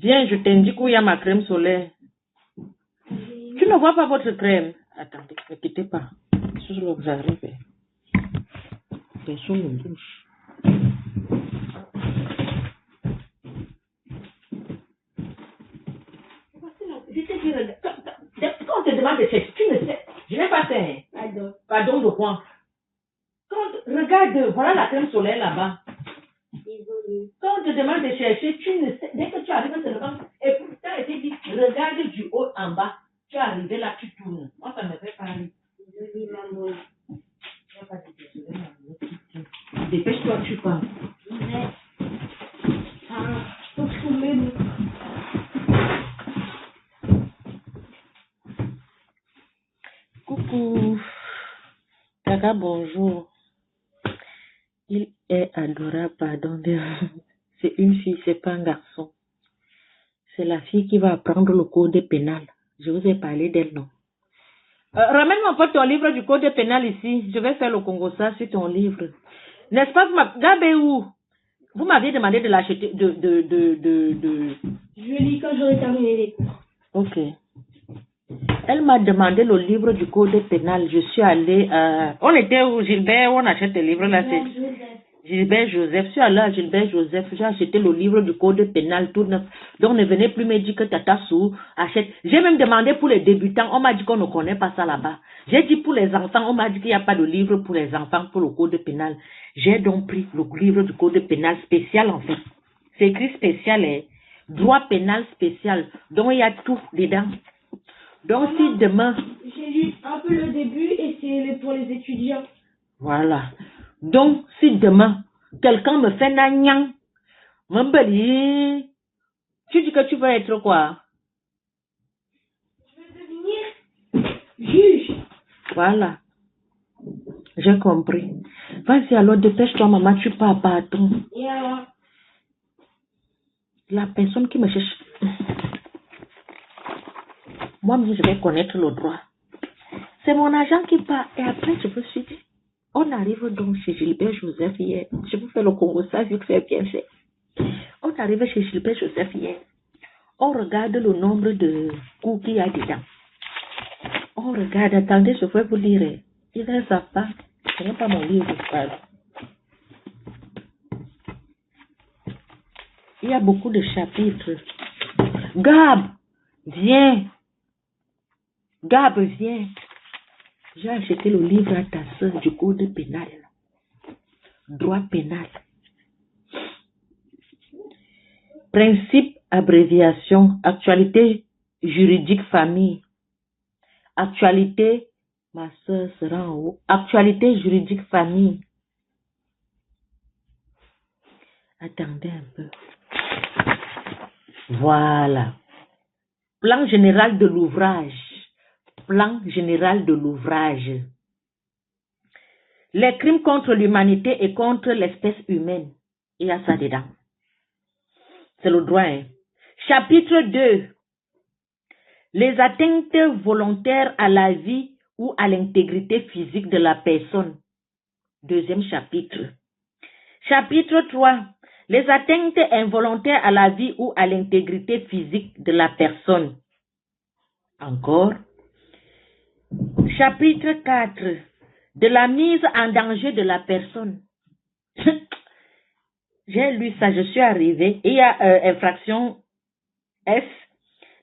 Viens, je t'indique où il y a ma crème solaire. Tu ne vois pas votre crème? Attendez, ne quittez pas. Je vous arrive. C'est sur mon bouche. Quand on te demande de chercher, tu ne sais. Je n'ai pas fait. Pardon. Pardon de quoi? Regarde, voilà la crème solaire là-bas. Désolée. Quand on te demande de chercher, tu ne sais. Dès que tu arrives seulement, et pourtant, il te dit, regarde du haut en bas. Tu es arrivé là, tu tournes. Moi, ça me fait parler. Désolée, maman. Je ne vais pas te désolée, maman. Dépêche-toi, tu pars. Faut trouver. Coucou. Kaka, bonjour. Il est adorable, pardon. C'est une fille, c'est pas un garçon. C'est la fille qui va apprendre le code pénal. Je vous ai parlé d'elle, non? Ramène-moi pas ton livre du code pénal ici. Je vais faire le Congo ça sur ton livre. N'est-ce pas, Gabé où? Vous m'aviez demandé de l'acheter, Je lis quand j'aurai terminé les cours. Ok. Elle m'a demandé le livre du code pénal. Je suis allée on était où, Gilbert, où on achète les livres là? Gilbert Joseph. Je suis allée à Gilbert Joseph. J'ai acheté le livre du code pénal tout neuf. Donc ne venez plus me dire que Tata Sou achète. J'ai même demandé pour les débutants. On m'a dit qu'on ne connaît pas ça là-bas. J'ai dit pour les enfants. On m'a dit qu'il n'y a pas de livre pour les enfants pour le code pénal. J'ai donc pris le livre du code pénal spécial en fait. C'est écrit spécial, hein. Droit pénal spécial. Donc il y a tout dedans. Donc, si demain... J'ai lu un peu le début et c'est pour les étudiants. Voilà. Donc, si demain, quelqu'un me fait nagnan, tu dis que tu veux être quoi? Je veux devenir juge. Voilà. J'ai compris. Vas-y, alors dépêche-toi, maman, tu pars, pardon. Yeah. La personne qui me cherche... Moi-même, je vais connaître le droit. C'est mon agent qui part. Et après, je me suis dit, on arrive donc chez Gilbert Joseph hier. Je vous fais le Congo ça, vu que c'est bien fait. On arrive chez Gilbert Joseph hier. On regarde le nombre de coups qu'il y a dedans. On regarde, attendez, je vais vous lire. Il ne savent pas. Ce n'est pas mon livre, pardon. Il y a beaucoup de chapitres. Gab, viens. Gab, viens. J'ai acheté le livre à ta soeur du code pénal. Droit pénal. Principe, abréviation, actualité juridique, famille. Actualité, ma soeur sera en haut. Actualité juridique, famille. Attendez un peu. Voilà. Plan général de l'ouvrage. Plan général de l'ouvrage. Les crimes contre l'humanité et contre l'espèce humaine. Il y a ça dedans. C'est le droit. Hein? Chapitre 2. Les atteintes volontaires à la vie ou à l'intégrité physique de la personne. Deuxième chapitre. Chapitre 3. Les atteintes involontaires à la vie ou à l'intégrité physique de la personne. Encore. Chapitre 4. De la mise en danger de la personne. J'ai lu ça, je suis arrivée. Il y a infraction S.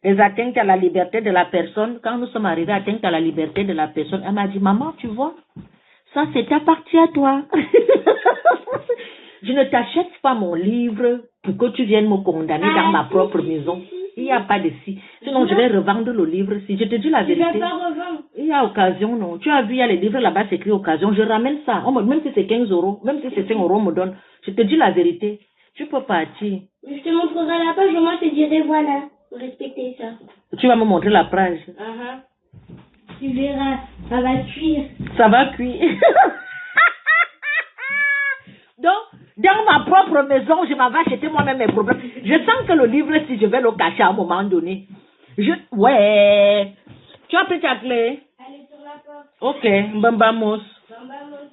Les atteintes à la liberté de la personne. Quand nous sommes arrivés à atteintes à la liberté de la personne, elle m'a dit, maman, tu vois, ça c'est ta partie à toi. Je ne t'achète pas mon livre pour que tu viennes me condamner dans ma propre maison. Il n'y a pas de si. Sinon, je vais revendre le livre. Si je te dis la vérité. Je vais pas revendre. Il y a occasion, non. Tu as vu, il y a les livres là-bas, c'est écrit occasion. Je ramène ça. Même si c'est 15 euros, même si c'est 5 euros, on me donne. Je te dis la vérité. Tu peux partir. Je te montrerai la page, moi je te dirai voilà. Respectez ça. Tu vas me montrer la page. Tu verras, ça va cuire. Ça va cuire. Donc, dans ma propre maison, je m'en vais acheter moi-même mes problèmes. Je sens que le livre, si je vais le cacher à un moment donné. Ouais. Tu as pris ta clé? Elle est sur la porte. Ok, Mbambamos. Bambamos.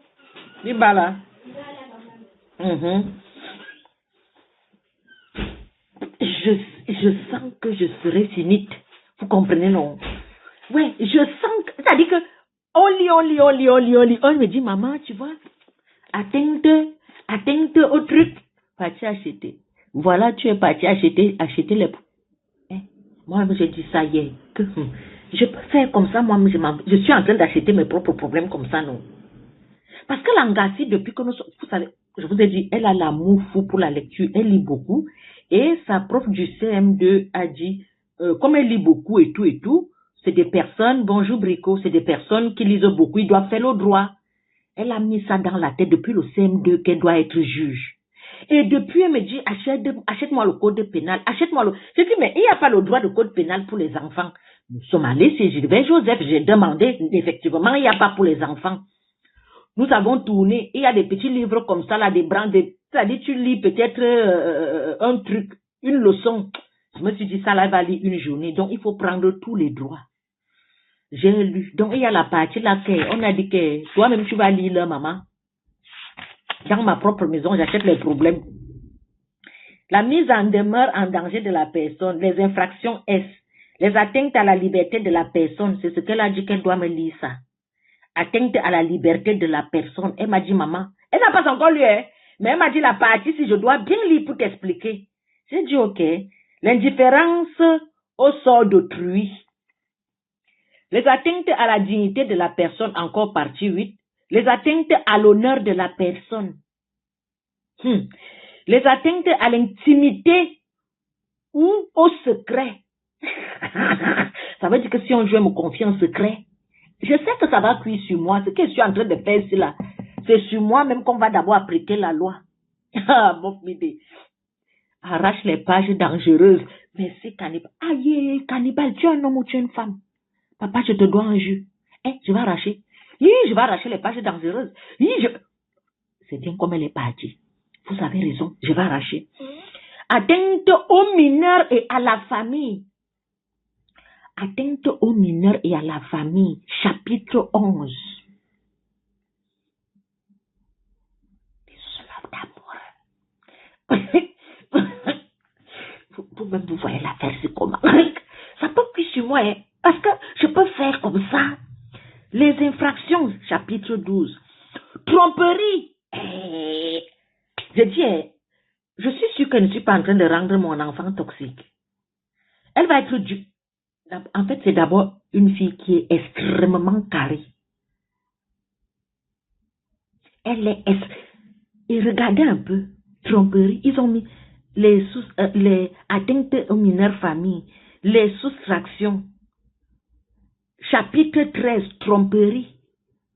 Libala. Voilà, bambamos. je sens que je serai finite. Vous comprenez, non? Ouais, je sens que, c'est-à-dire que, on me dit, maman, tu vois, atteinte au truc, parti acheter. Voilà, tu es parti acheter les... Hein? Moi, je dis, ça y est, que, je peux faire comme ça, moi, je suis en train d'acheter mes propres problèmes comme ça, non? Parce que l'Angassi, depuis que nous sommes, vous savez, je vous ai dit, elle a l'amour fou pour la lecture, elle lit beaucoup, et sa prof du CM2 a dit, comme elle lit beaucoup et tout, c'est des personnes, bonjour Brico, c'est des personnes qui lisent beaucoup, ils doivent faire le droit. Elle a mis ça dans la tête depuis le CM2 qu'elle doit être juge. Et depuis, elle me dit, achète-moi le code pénal, achète-moi le... Je dis, mais il n'y a pas le droit de code pénal pour les enfants. Nous sommes allés chez Gilbert Joseph, j'ai demandé, effectivement, il n'y a pas pour les enfants. Nous avons tourné, il y a des petits livres comme ça, là, des branches, c'est-à-dire tu lis peut-être un truc, une leçon. Je me suis dit, ça là, va lire une journée, donc il faut prendre tous les droits. J'ai lu, donc il y a la partie là, on a dit que toi-même tu vas lire là, maman. Dans ma propre maison, j'achète les problèmes. La mise en demeure en danger de la personne, les infractions S, les atteintes à la liberté de la personne, c'est ce qu'elle a dit qu'elle doit me lire ça. Atteinte à la liberté de la personne. Elle m'a dit, maman, elle n'a pas encore lu, hein, mais elle m'a dit la partie si je dois bien lire pour t'expliquer. J'ai dit, ok, l'indifférence au sort d'autrui. Les atteintes à la dignité de la personne, encore partie 8. Les atteintes à l'honneur de la personne. Les atteintes à l'intimité ou au secret. Ça veut dire que si on veut me confier un secret, je sais que ça va cuire sur moi. Ce que je suis en train de faire ici là, c'est sur moi même qu'on va d'abord appliquer la loi. Bon, arrache les pages dangereuses. Mais c'est cannibale. Aïe, cannibale, tu es un homme ou tu es une femme? Papa, je te dois un jus. Hein, je vais arracher. Je vais arracher les pages dangereuses. C'est bien comme elle est partie. Vous avez raison, je vais arracher. Atteinte aux mineurs et à la famille. Atteinte aux mineurs et à la famille. Chapitre 11. Des fleurs d'amour. Vous-même, vous voyez l'affaire, c'est comment? Ça peut plus sur moi, hein, parce que je peux faire comme ça. Les infractions, chapitre 12. Tromperie. Je dis, je suis sûre que je ne suis pas en train de rendre mon enfant toxique. Elle va être due. En fait, c'est d'abord une fille qui est extrêmement carrée. Elle est... Et regardez un peu, tromperie. Ils ont mis les atteintes aux mineurs familles, les soustractions. Chapitre 13, tromperie.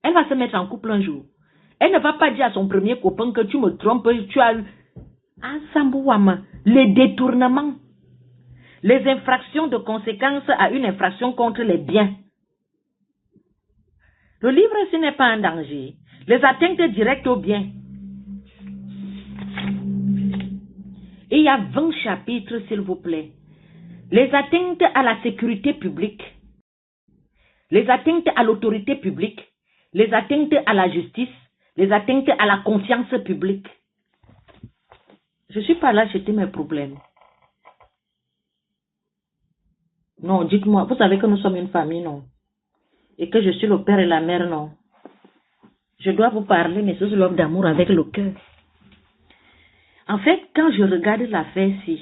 Elle va se mettre en couple un jour. Elle ne va pas dire à son premier copain que tu me trompes, tu as... Les détournements. Les infractions de conséquence à une infraction contre les biens. Le livre, ce n'est pas un danger. Les atteintes directes aux biens. Et il y a 20 chapitres, s'il vous plaît. Les atteintes à la sécurité publique. Les atteintes à l'autorité publique. Les atteintes à la justice. Les atteintes à la confiance publique. Je ne suis pas là à acheter mes problèmes. Non, dites-moi, vous savez que nous sommes une famille, non? Et que je suis le père et la mère, non? Je dois vous parler, mais c'est l'œuvre d'amour avec le cœur. En fait, quand je regarde l'affaire-ci,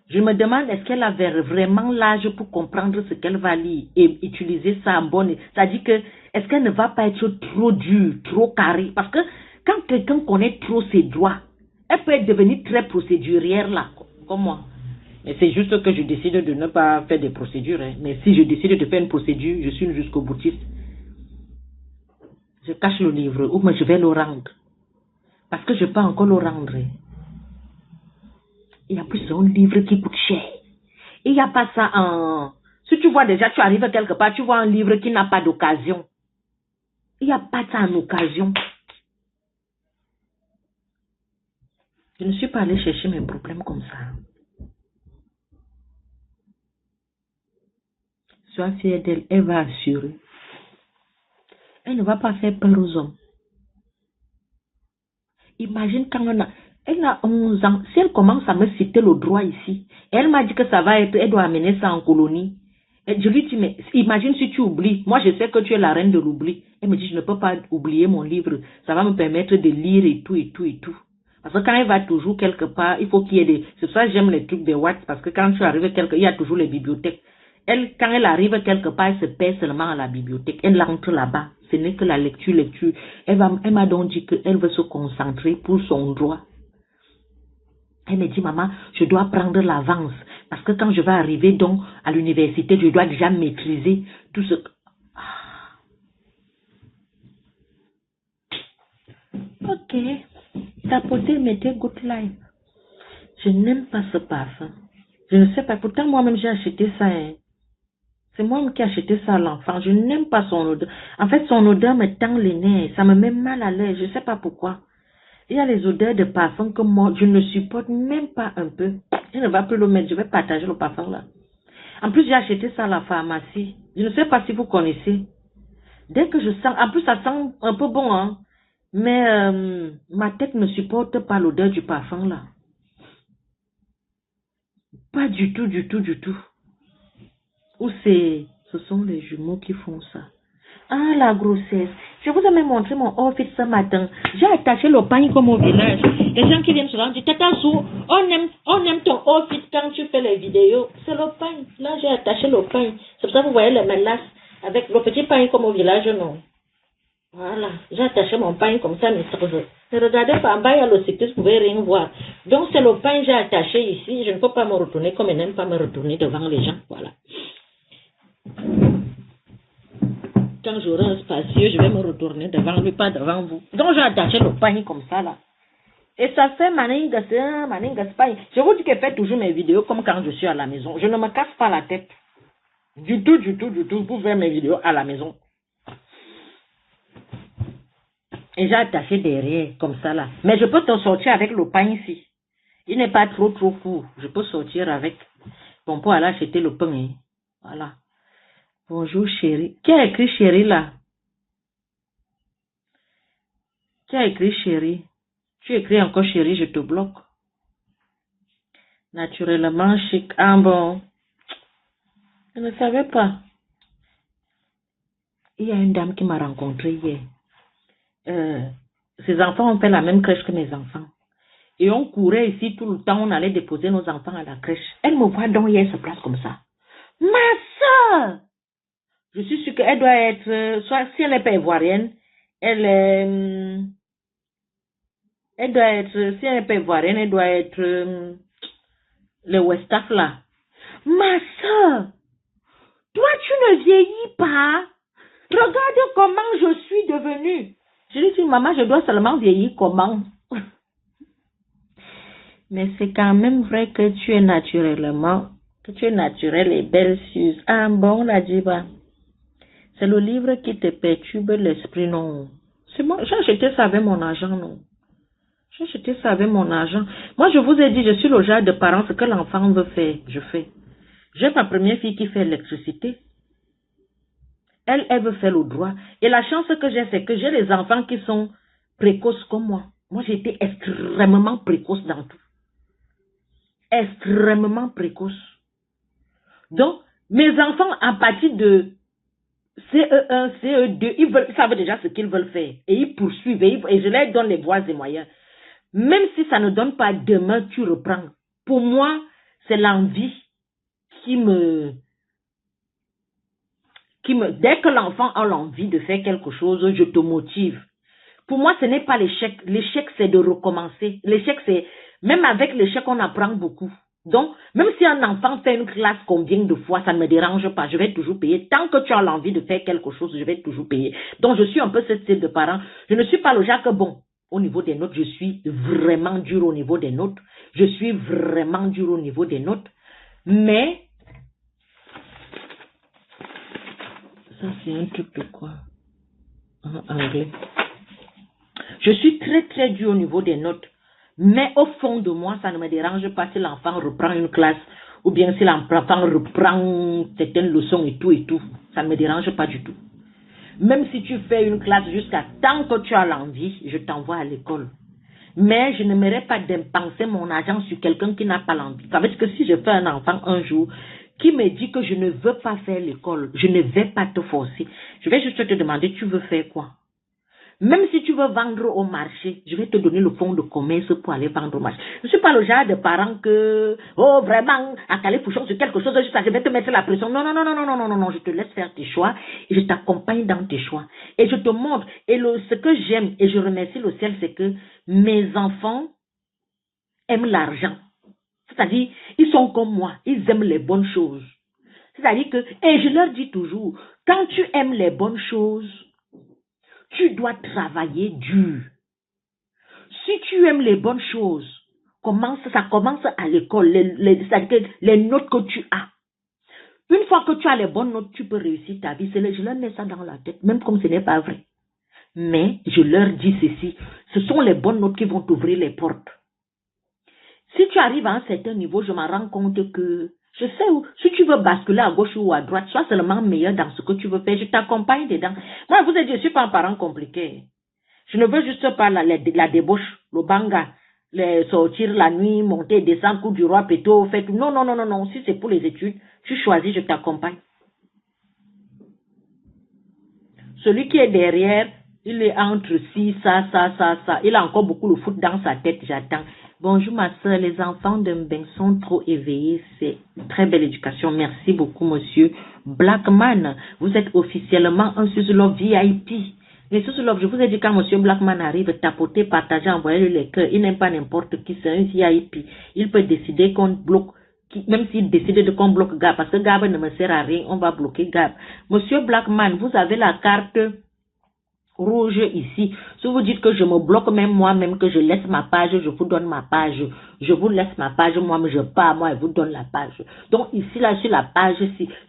je me demande est-ce qu'elle avait vraiment l'âge pour comprendre ce qu'elle va lire et utiliser ça en bonne... C'est-à-dire que, est-ce qu'elle ne va pas être trop dure, trop carrée? Parce que quand quelqu'un connaît trop ses droits, elle peut devenir très procédurière là, comme moi. Mais c'est juste que je décide de ne pas faire des procédures. Hein. Mais si je décide de faire une procédure, je suis une jusqu'au boutiste. Je cache le livre ou je vais le rendre. Parce que je ne peux pas encore le rendre. Il y a plus un livre qui coûte cher. Il n'y a pas ça en... Si tu vois déjà, tu arrives quelque part, tu vois un livre qui n'a pas d'occasion. Il n'y a pas ça en occasion. Je ne suis pas allée chercher mes problèmes comme ça. Sois fière d'elle, elle va assurer. Elle ne va pas faire peur aux hommes. Imagine quand on a... Elle a 11 ans. Si elle commence à me citer le droit ici, elle m'a dit que ça va être, elle doit amener ça en colonie. Et je lui dis, mais imagine si tu oublies. Moi, je sais que tu es la reine de l'oubli. Elle me dit, je ne peux pas oublier mon livre. Ça va me permettre de lire et tout, et tout, et tout. Parce que quand elle va toujours quelque part, il faut qu'il y ait des... C'est pour ça que j'aime les trucs de Watt, parce que quand tu arrives quelque... il y a toujours les bibliothèques. Elle, quand elle arrive quelque part, elle se perd seulement à la bibliothèque. Elle entre là-bas. Ce n'est que la lecture. Elle m'a donc dit qu'elle veut se concentrer pour son droit. Elle me dit, maman, je dois prendre l'avance. Parce que quand je vais arriver donc à l'université, je dois déjà maîtriser tout ce que... Ok. Tapoter, mettez Good Life. Je n'aime pas ce parfum. Je ne sais pas. Pourtant, moi-même, j'ai acheté ça. Hein. C'est moi-même qui ai acheté ça à l'enfant. Je n'aime pas son odeur. En fait, son odeur me tend les nerfs. Ça me met mal à l'aise. Je ne sais pas pourquoi. Il y a les odeurs de parfum que moi, je ne supporte même pas un peu. Je ne vais plus le mettre. Je vais partager le parfum là. En plus, j'ai acheté ça à la pharmacie. Je ne sais pas si vous connaissez. Dès que je sens... En plus, ça sent un peu bon, hein. Mais ma tête ne supporte pas l'odeur du parfum là. Pas du tout, du tout, du tout. Ou ce sont les jumeaux qui font ça. Ah, la grossesse. Je vous ai même montré mon outfit ce matin. J'ai attaché le pagne comme au village. Les gens qui viennent se rendre disent, Tata Sou, on aime ton outfit quand tu fais les vidéos. C'est le pagne. Là, j'ai attaché le pagne. C'est pour ça que vous voyez les menaces avec le petit pagne comme au village, non. Voilà. J'ai attaché mon pagne comme ça, mais ne regardez pas, en bas, il y a le cycliste, vous ne pouvez rien voir. Donc, c'est le pagne que j'ai attaché ici. Je ne peux pas me retourner comme elle n'aime pas me retourner devant les gens. Voilà. Quand j'aurai un spacieux, je vais me retourner devant lui, pas devant vous. Donc, j'ai attaché le pagne comme ça, là. Et ça fait maningas pagne. Je vous dis qu'elle fait toujours mes vidéos comme quand je suis à la maison. Je ne me casse pas la tête. Du tout, du tout, du tout, pour faire mes vidéos à la maison. Et j'ai attaché derrière, comme ça, là. Mais je peux te sortir avec le pain ici. Il n'est pas trop court. Je peux sortir avec. Bon, pour aller acheter le pain, hein. Voilà. Bonjour, chérie. Qui a écrit chérie, là? Qui a écrit chérie? Tu écris encore chérie, je te bloque. Naturellement, chic. Ah bon. Je ne savais pas. Il y a une dame qui m'a rencontrée hier. Ses enfants ont fait la même crèche que mes enfants. Et on courait ici tout le temps, on allait déposer nos enfants à la crèche. Elle me voit donc hier se place comme ça. Ma soeur! Je suis sûre qu'elle doit être, soit si elle n'est pas ivoirienne, elle doit être, si elle n'est pas ivoirienne, elle doit être le Westaf là. Ma soeur! Toi, tu ne vieillis pas. Regarde comment je suis devenue. Je lui dis, maman, je dois seulement vieillir comment? Mais c'est quand même vrai que tu es naturellement, que tu es naturelle et belle, Suze. Ah bon, la diva. C'est le livre qui te perturbe l'esprit, non? C'est moi, j'ai acheté ça avec mon argent, non? J'ai acheté ça avec mon argent. Moi, je vous ai dit, je suis le genre de parent, ce que l'enfant veut faire, je fais. J'ai ma première fille qui fait l'électricité. Elle veut faire le droit. Et la chance que j'ai, c'est que j'ai les enfants qui sont précoces comme moi. Moi, j'ai été extrêmement précoce dans tout. Extrêmement précoce. Donc, mes enfants, à partir de CE1, CE2, ils savent déjà ce qu'ils veulent faire. Et ils poursuivent. Et je leur donne les voies et moyens. Même si ça ne donne pas demain, tu reprends. Pour moi, c'est l'envie qui me... Dès que l'enfant a l'envie de faire quelque chose, je te motive. Pour moi, ce n'est pas l'échec. L'échec, c'est de recommencer. L'échec, c'est... Même avec l'échec, on apprend beaucoup. Donc, même si un enfant fait une classe combien de fois, ça ne me dérange pas. Je vais toujours payer. Tant que tu as l'envie de faire quelque chose, je vais toujours payer. Donc, je suis un peu ce type de parent. Je ne suis pas le genre que, bon, au niveau des notes, je suis vraiment dur au niveau des notes. Je suis vraiment dur au niveau des notes. Mais... Ça, c'est un truc de quoi? En anglais. Je suis très, très dur au niveau des notes. Mais au fond de moi, ça ne me dérange pas si l'enfant reprend une classe ou bien si l'enfant reprend certaines leçons et tout. Ça ne me dérange pas du tout. Même si tu fais une classe jusqu'à tant que tu as l'envie, je t'envoie à l'école. Mais je n'aimerais pas dépenser mon argent sur quelqu'un qui n'a pas l'envie. Ça veut dire que si je fais un enfant un jour qui me dit que je ne veux pas faire l'école, je ne vais pas te forcer. Je vais juste te demander, tu veux faire quoi? Même si tu veux vendre au marché, je vais te donner le fonds de commerce pour aller vendre au marché. Je ne suis pas le genre de parent que, oh vraiment, à Calais Pouchon sur quelque chose, je vais te mettre la pression. Non, non, non, non, non, non, non, non, non, je te laisse faire tes choix et je t'accompagne dans tes choix. Et je te montre, et ce que j'aime, et je remercie le ciel, c'est que mes enfants aiment l'argent. C'est-à-dire, ils sont comme moi, ils aiment les bonnes choses. C'est-à-dire que, et je leur dis toujours, quand tu aimes les bonnes choses, tu dois travailler dur. Si tu aimes les bonnes choses, ça commence à l'école, c'est-à-dire les notes que tu as. Une fois que tu as les bonnes notes, tu peux réussir ta vie. Je leur mets ça dans la tête, même comme ce n'est pas vrai. Mais je leur dis ceci, ce sont les bonnes notes qui vont t'ouvrir les portes. Si tu arrives à un certain niveau, je me rends compte que je sais où, si tu veux basculer à gauche ou à droite, sois seulement meilleur dans ce que tu veux faire, je t'accompagne dedans. Moi, vous êtes, je ne suis pas un parent compliqué. Je ne veux juste pas la débauche, le banga, sortir la nuit, monter, descendre, coup du roi, péto, fait tout. Non, non, non, non, non. Si c'est pour les études, tu choisis, je t'accompagne. Celui qui est derrière, il est entre ci, ça. Il a encore beaucoup le foot dans sa tête, j'attends. Bonjour ma soeur, les enfants de Mbeng sont trop éveillés, c'est une très belle éducation. Merci beaucoup monsieur Blackman. Vous êtes officiellement un Suslove VIP. Les Suslove, je vous ai dit quand monsieur Blackman arrive, tapoter, partager, envoyer les cœurs. Il n'aime pas n'importe qui, c'est un VIP. Il peut décider qu'on bloque, même s'il décide de qu'on bloque Gab, parce que Gab ne me sert à rien, on va bloquer Gab. Monsieur Blackman, vous avez la carte rouge ici. Si vous dites que je me bloque même moi-même, que je laisse ma page, je vous donne ma page. Je vous laisse ma page, moi, mais je pars, moi, je vous donne la page. Donc ici, là, sur la page,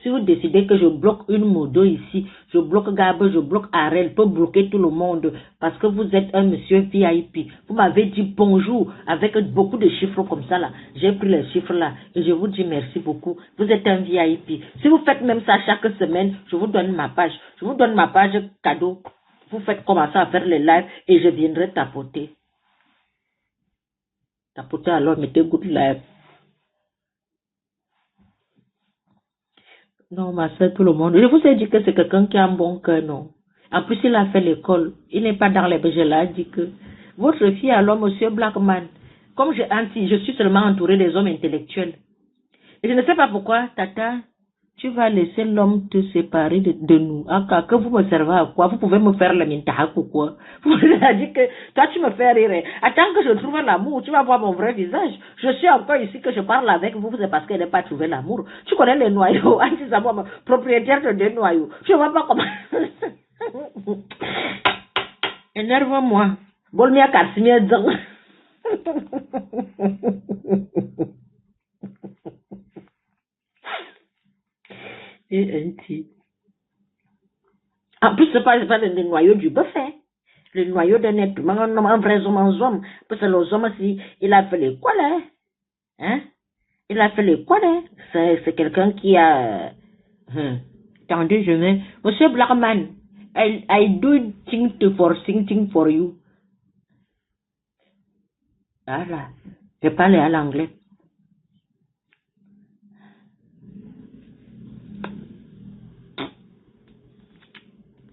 si vous décidez que je bloque une modo ici, je bloque Gab, je bloque Arel, je peux bloquer tout le monde parce que vous êtes un monsieur VIP. Vous m'avez dit bonjour avec beaucoup de chiffres comme ça, là. J'ai pris les chiffres, là, et je vous dis merci beaucoup. Vous êtes un VIP. Si vous faites même ça chaque semaine, je vous donne ma page. Je vous donne ma page cadeau. Vous faites commencer à faire les lives et je viendrai tapoter. Tapoter alors, mettez good live. Non, ma soeur, tout le monde. Je vous ai dit que c'est quelqu'un qui a un bon cœur, non. En plus, il a fait l'école. Il n'est pas dans les BG. Il a dit que votre fille, alors, monsieur Blackman, comme je suis seulement entouré des hommes intellectuels. Et je ne sais pas pourquoi, Tata, tu vas laisser l'homme te séparer de nous. Que vous me servez à quoi? Vous pouvez me faire le mintahak ou quoi? Vous avez dit que toi tu me fais rire. Attends que je trouve l'amour, tu vas voir mon vrai visage. Je suis encore ici que je parle avec vous, c'est parce qu'elle n'a pas trouvé l'amour. Tu connais les noyaux, propriétaire de deux noyaux. Je ne vois pas comment. Énerve-moi. Bolmia Karsimia Dzang. Et un petit. En plus, ce n'est pas le noyau du bœuf, hein. Le noyau d'un être humain, un vrai homme. Parce que les hommes, il a fait l'école, hein. Il a fait l'école, hein. C'est quelqu'un qui a. Attendez, je vais. Monsieur Blackman, I do thing for you. Voilà. Je parle à l'anglais.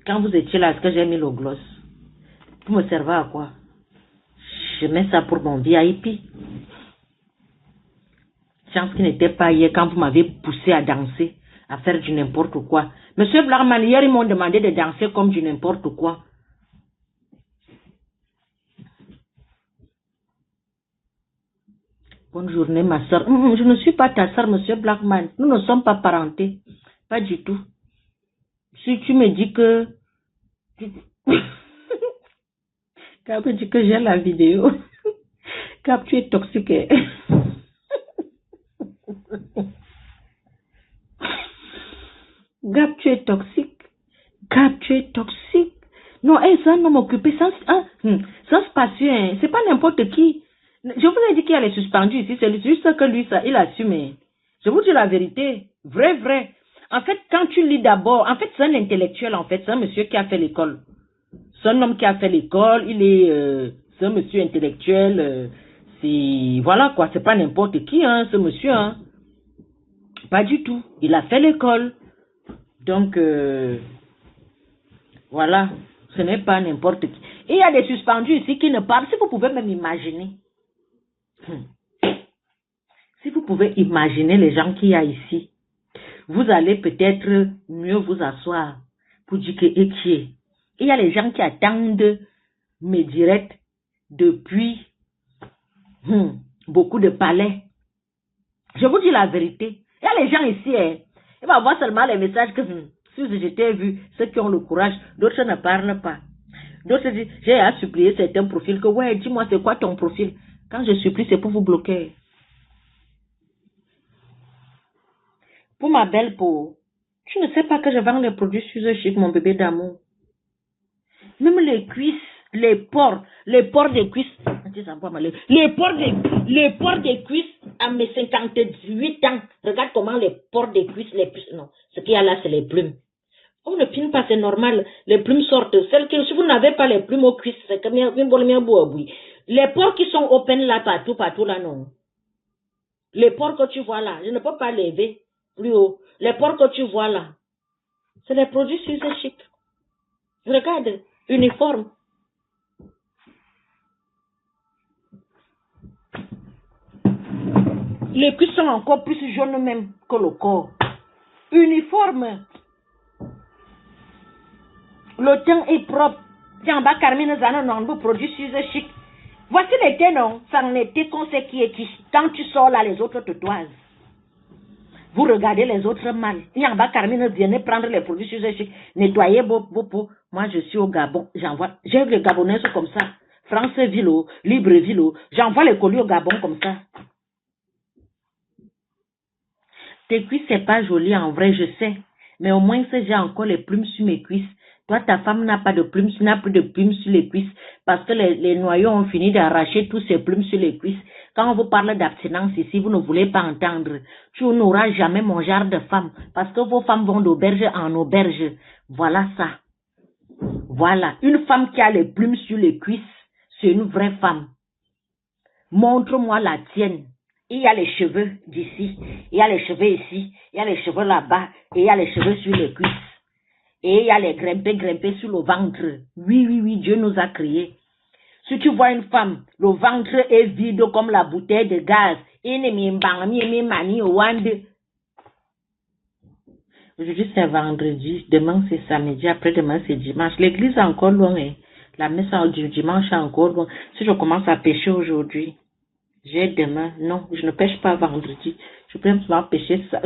Quand vous étiez là, est-ce que j'ai mis le gloss? Vous me servez à quoi? Je mets ça pour mon VIP. Chance qui n'était pas hier quand vous m'avez poussé à danser, à faire du n'importe quoi. Monsieur Blackman, hier, ils m'ont demandé de danser comme du n'importe quoi. Bonne journée, ma soeur. Je ne suis pas ta soeur, monsieur Blackman. Nous ne sommes pas parentés. Pas du tout. Si tu me dis que... Quand tu dis que j'ai la vidéo, quand tu es toxique. Gab, tu es toxique. Gab, tu es toxique. Non, c'est un homme occupé sans passion. Hein. C'est pas n'importe qui. Je vous ai dit qu'il est suspendu ici. C'est juste que lui, ça, il assume. Je vous dis la vérité. Vrai. En fait, quand tu lis d'abord, en fait, c'est un intellectuel, en fait. C'est un monsieur qui a fait l'école. C'est un homme qui a fait l'école. Il est c'est un monsieur intellectuel, c'est, voilà quoi, c'est pas n'importe qui, hein, ce monsieur, hein. Pas du tout. Il a fait l'école. Donc, voilà, ce n'est pas n'importe qui. Et il y a des suspendus ici qui ne parlent. Si vous pouvez même imaginer. Si vous pouvez imaginer les gens qu'il y a ici, vous allez peut-être mieux vous asseoir pour dire que et il y a les gens qui attendent mes directs depuis beaucoup de palais. Je vous dis la vérité. Il y a les gens ici, ils vont voir seulement les messages que si j'étais vu, ceux qui ont le courage, d'autres ne parlent pas. D'autres disent, j'ai à supplier certains profils que, ouais, dis-moi c'est quoi ton profil. Quand je supplie, c'est pour vous bloquer. Pour ma belle peau, tu ne sais pas que je vends les produits Suze Chic, mon bébé d'amour. Même les cuisses, les pores des cuisses. Les pores des cuisses à mes 58 ans. Regarde comment les pores des cuisses, non, ce qu'il y a là, c'est les plumes. On ne pine pas, c'est normal. Les plumes sortent. Celles que, si vous n'avez pas les plumes aux cuisses, c'est comme les pores qui sont open là, partout là, non. Les pores que tu vois là, je ne peux pas lever plus haut. Les pores que tu vois là, c'est les produits Suze Chic. Regarde, uniforme. Les cuisses sont encore plus jaunes même que le corps. Uniforme. Le teint est propre. Tiens, bas Carmine Zana, non, vous produit Suze Chic. Voici l'été, non, ça en était qu'on sait qui est qui. Quand tu sors là, les autres te toisent. Vous regardez les autres mal. Tiens, bas Carmine, venez prendre les produits Suze Chic. Nettoyez vos peaux. Moi, je suis au Gabon. J'envoie. J'ai les Gabonais comme ça. Franceville, Libreville. J'envoie les colis au Gabon comme ça. Tes cuisses, c'est pas joli en vrai, je sais. Mais au moins, j'ai encore les plumes sur mes cuisses. Toi, ta femme n'a pas de plumes, n'a plus de plumes sur les cuisses. Parce que les noyaux ont fini d'arracher tous ces plumes sur les cuisses. Quand on vous parle d'abstinence ici, vous ne voulez pas entendre. Tu n'auras jamais mon genre de femme. Parce que vos femmes vont d'auberge en auberge. Voilà ça. Voilà. Une femme qui a les plumes sur les cuisses, c'est une vraie femme. Montre-moi la tienne. Il y a les cheveux d'ici, il y a les cheveux ici, il y a les cheveux là-bas, et il y a les cheveux sur les cuisses. Et il y a les grimpés sur le ventre. Oui, Dieu nous a créés. Si tu vois une femme, le ventre est vide comme la bouteille de gaz. Aujourd'hui c'est vendredi, demain c'est samedi, après-demain c'est dimanche. L'église est encore loin, hein. La messe du dimanche est encore loin. Si je commence à pêcher aujourd'hui, j'ai demain. Non, je ne pêche pas vendredi. Je peux même pêcher ça.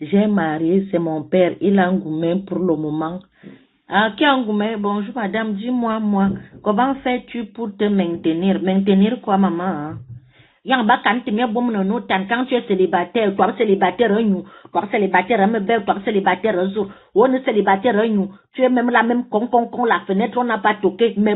J'ai marié, c'est mon père. Il a Ngoumé pour le moment. Ah, qui a Ngoumé? Bonjour madame, dis-moi, comment fais-tu pour te maintenir? Maintenir quoi, maman? Hein? Quand tu es célibataire, toi célibataire, toi célibataire, toi célibataire, on est célibataire, tu es même la même con, la fenêtre, on n'a pas toqué, mais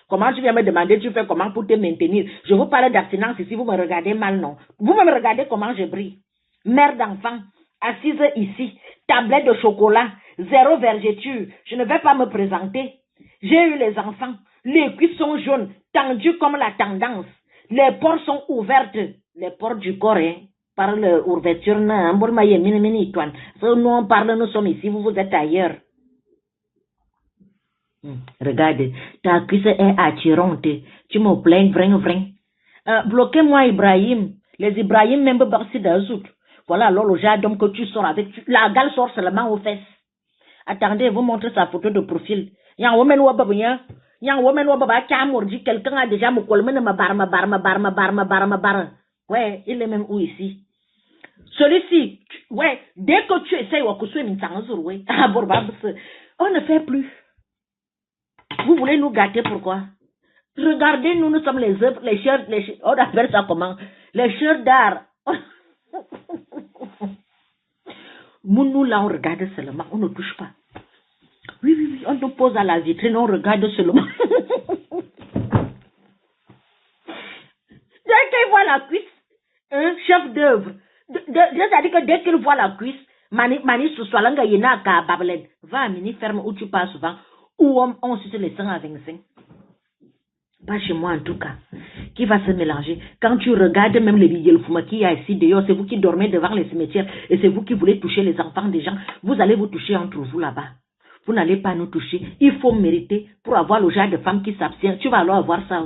comment tu viens me demander, tu fais comment pour te maintenir? Je vous parle d'abstinence ici, vous me regardez mal, non? Vous me regardez comment je brille. Mère d'enfant, assise ici, tablette de chocolat, zéro vergeture, je ne vais pas me présenter. J'ai eu les enfants. Les cuisses sont jaunes, tendues comme la tendance. Les pores sont ouvertes. Les pores du corps, hein, par l'ouverture. Nous, on parle, nous sommes ici, vous êtes ailleurs. Regarde, ta cuisse est attirante. Tu me plains, vrai. Bloquez-moi, Ibrahim. Les Ibrahim, même Barsi d'Azout. Voilà, alors le genre d'homme que tu sors avec. La gale sort seulement aux fesses. Attendez, vous montrez sa photo de profil. Quelqu'un a déjà me colmé ma barre. Ouais, il est même où ici? Celui-ci, ouais, dès que tu essayes, on ne fait plus. Vous voulez nous gâter, pourquoi? Regardez, nous sommes les œuvres, les chers, on appelle ça comment? Les chers d'art. Nous, là, on regarde seulement, on ne touche pas. Oui, on nous pose à la vitrine, on regarde seulement. Dès qu'il voit la cuisse, un chef d'œuvre, c'est-à-dire que dès qu'il voit la cuisse, mani sous swalanga yena ka bablen, Va à Mini Ferme où tu passes souvent, où on suce les seins à 25. Pas chez moi en tout cas. Qui va se mélanger? Quand tu regardes même les billets Fuma qui y a ici dehors, c'est vous qui dormez devant les cimetières et c'est vous qui voulez toucher les enfants des gens. Vous allez vous toucher entre vous là-bas. Vous n'allez pas nous toucher. Il faut mériter pour avoir le genre de femme qui s'abstient. Tu vas alors avoir ça.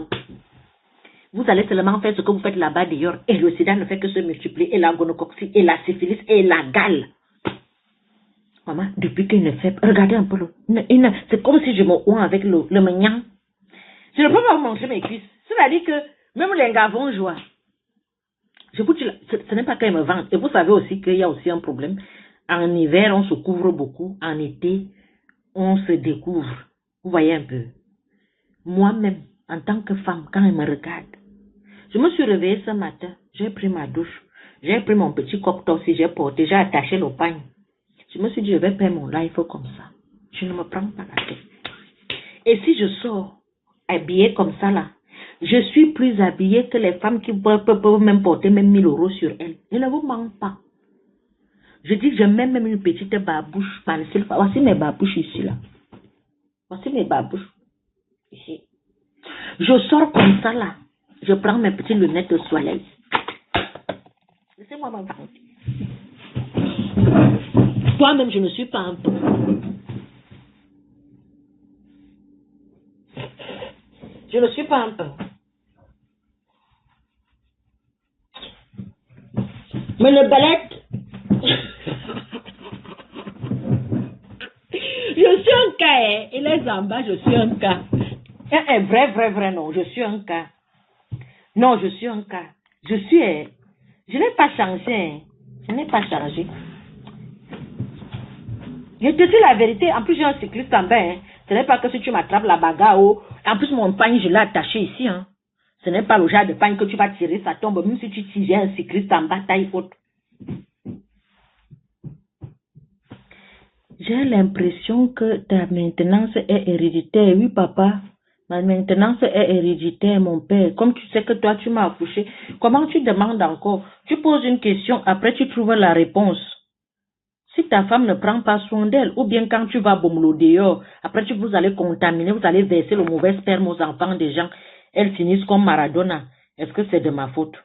Vous allez seulement faire ce que vous faites là-bas dehors. Et le sida ne fait que se multiplier. Et la gonocoxie, et la syphilis, et la gale. Maman, depuis qu'il ne fait pas... Regardez un peu. C'est comme si je me oins avec le mignon. Je ne peux pas vous montrer mes cuisses. C'est-à-dire que même les gars vont jouer. Je vous dis, ce n'est pas qu'ils me vendent. Et vous savez aussi qu'il y a aussi un problème. En hiver, on se couvre beaucoup. En été, on se découvre. Vous voyez un peu. Moi-même, en tant que femme, quand elle me regarde, je me suis réveillée ce matin. J'ai pris ma douche. J'ai pris mon petit cocktail aussi. J'ai porté. J'ai attaché le pagne. Je me suis dit, je vais faire mon life comme ça. Je ne me prends pas la tête. Et si je sors habillée comme ça là, je suis plus habillée que les femmes qui peuvent même porter même 1000 € sur elles. Je ne vous mens pas. Je dis que je mets même une petite babouche. Voici mes babouches ici là. Voici mes babouches. Ici. Je sors comme ça là. Je prends mes petites lunettes de soleil. Laissez-moi m'avancer. Toi-même, je ne suis pas un peu. Je ne suis pas un peu. Mais le balette. Je suis un cas, hein. Il est en bas, je suis un cas. Un vrai, non. Je suis un cas. Non, je suis un cas. Je n'ai pas changé. Hein. Je n'ai pas changé. Je te dis la vérité. En plus, j'ai un cycliste en bas. Hein. Ce n'est pas que si tu m'attrapes la bagarre. En plus, mon pagne, je l'ai attaché ici. Hein. Ce n'est pas le genre de pagne que tu vas tirer, ça tombe. Même si tu tires, j'ai un cycliste en bas, taille haute. J'ai l'impression que ta maintenance est héréditaire. Oui, papa. Ma maintenance est héréditaire, mon père. Comme tu sais que toi, tu m'as accouché, comment tu demandes encore? Tu poses une question, après tu trouves la réponse. Si ta femme ne prend pas soin d'elle, ou bien quand tu vas bomber dehors, après vous allez contaminer, vous allez verser le mauvais sperme aux enfants des gens, elles finissent comme Maradona. Est-ce que c'est de ma faute?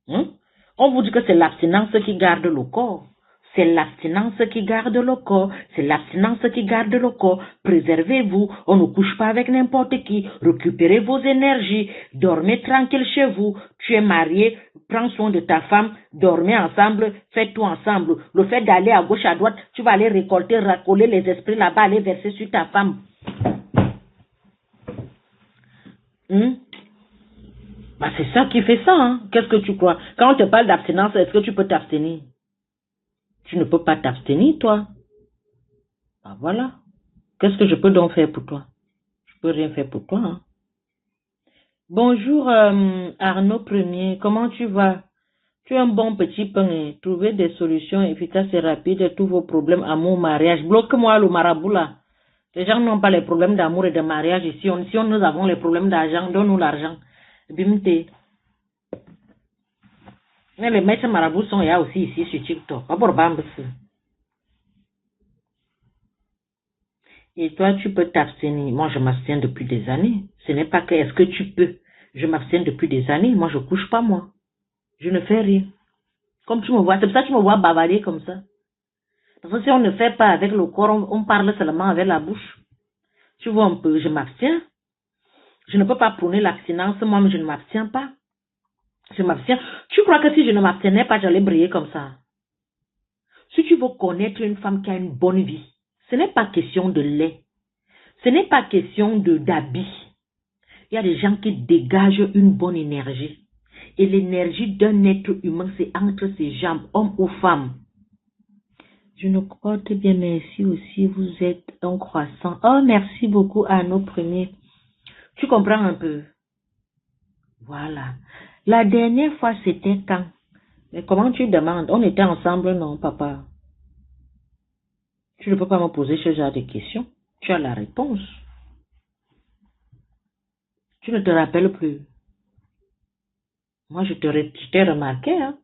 On vous dit que c'est l'abstinence qui garde le corps. C'est l'abstinence qui garde le corps. C'est l'abstinence qui garde le corps. Préservez-vous. On ne couche pas avec n'importe qui. Récupérez vos énergies. Dormez tranquille chez vous. Tu es marié. Prends soin de ta femme. Dormez ensemble. Faites tout ensemble. Le fait d'aller à gauche, à droite, tu vas aller récolter, racoler les esprits là-bas, aller verser sur ta femme. Bah, c'est ça qui fait ça. Hein. Qu'est-ce que tu crois? Quand on te parle d'abstinence, est-ce que tu peux t'abstenir? Tu ne peux pas t'abstenir, toi. Ah, voilà. Qu'est-ce que je peux donc faire pour toi? Je peux rien faire pour toi. Hein. Bonjour Arnaud Premier, comment tu vas? Tu es un bon petit pain. Trouver des solutions efficaces et rapides à tous vos problèmes, amour, mariage. Bloque-moi le marabout là. Les gens n'ont pas les problèmes d'amour et de mariage ici. Si nous avons les problèmes d'argent, donne-nous l'argent. Bimte. Mais les maîtres marabouts sont là aussi ici sur TikTok. Et toi, tu peux t'abstenir. Moi, je m'abstiens depuis des années. Ce n'est pas que est-ce que tu peux. Je m'abstiens depuis des années. Moi, je couche pas, moi. Je ne fais rien. Comme tu me vois. C'est pour ça que tu me vois bavarder comme ça. Parce que si on ne fait pas avec le corps, on parle seulement avec la bouche. Tu vois un peu, je m'abstiens. Je ne peux pas prôner l'abstinence. Moi-même, je ne m'abstiens pas. Je m'abstiens. Tu crois que si je ne m'abstenais pas, j'allais briller comme ça? Si tu veux connaître une femme qui a une bonne vie, ce n'est pas question de lait. Ce n'est pas question d'habits. Il y a des gens qui dégagent une bonne énergie. Et l'énergie d'un être humain, c'est entre ses jambes, homme ou femme. Je ne crois pas bien, merci aussi. Vous êtes un croissant. Oh, merci beaucoup à nos premiers. Tu comprends un peu? Voilà. La dernière fois, c'était quand? Mais comment tu demandes? On était ensemble, non, papa? Tu ne peux pas me poser ce genre de questions. Tu as la réponse. Tu ne te rappelles plus. Moi, je t'ai remarqué. Hein?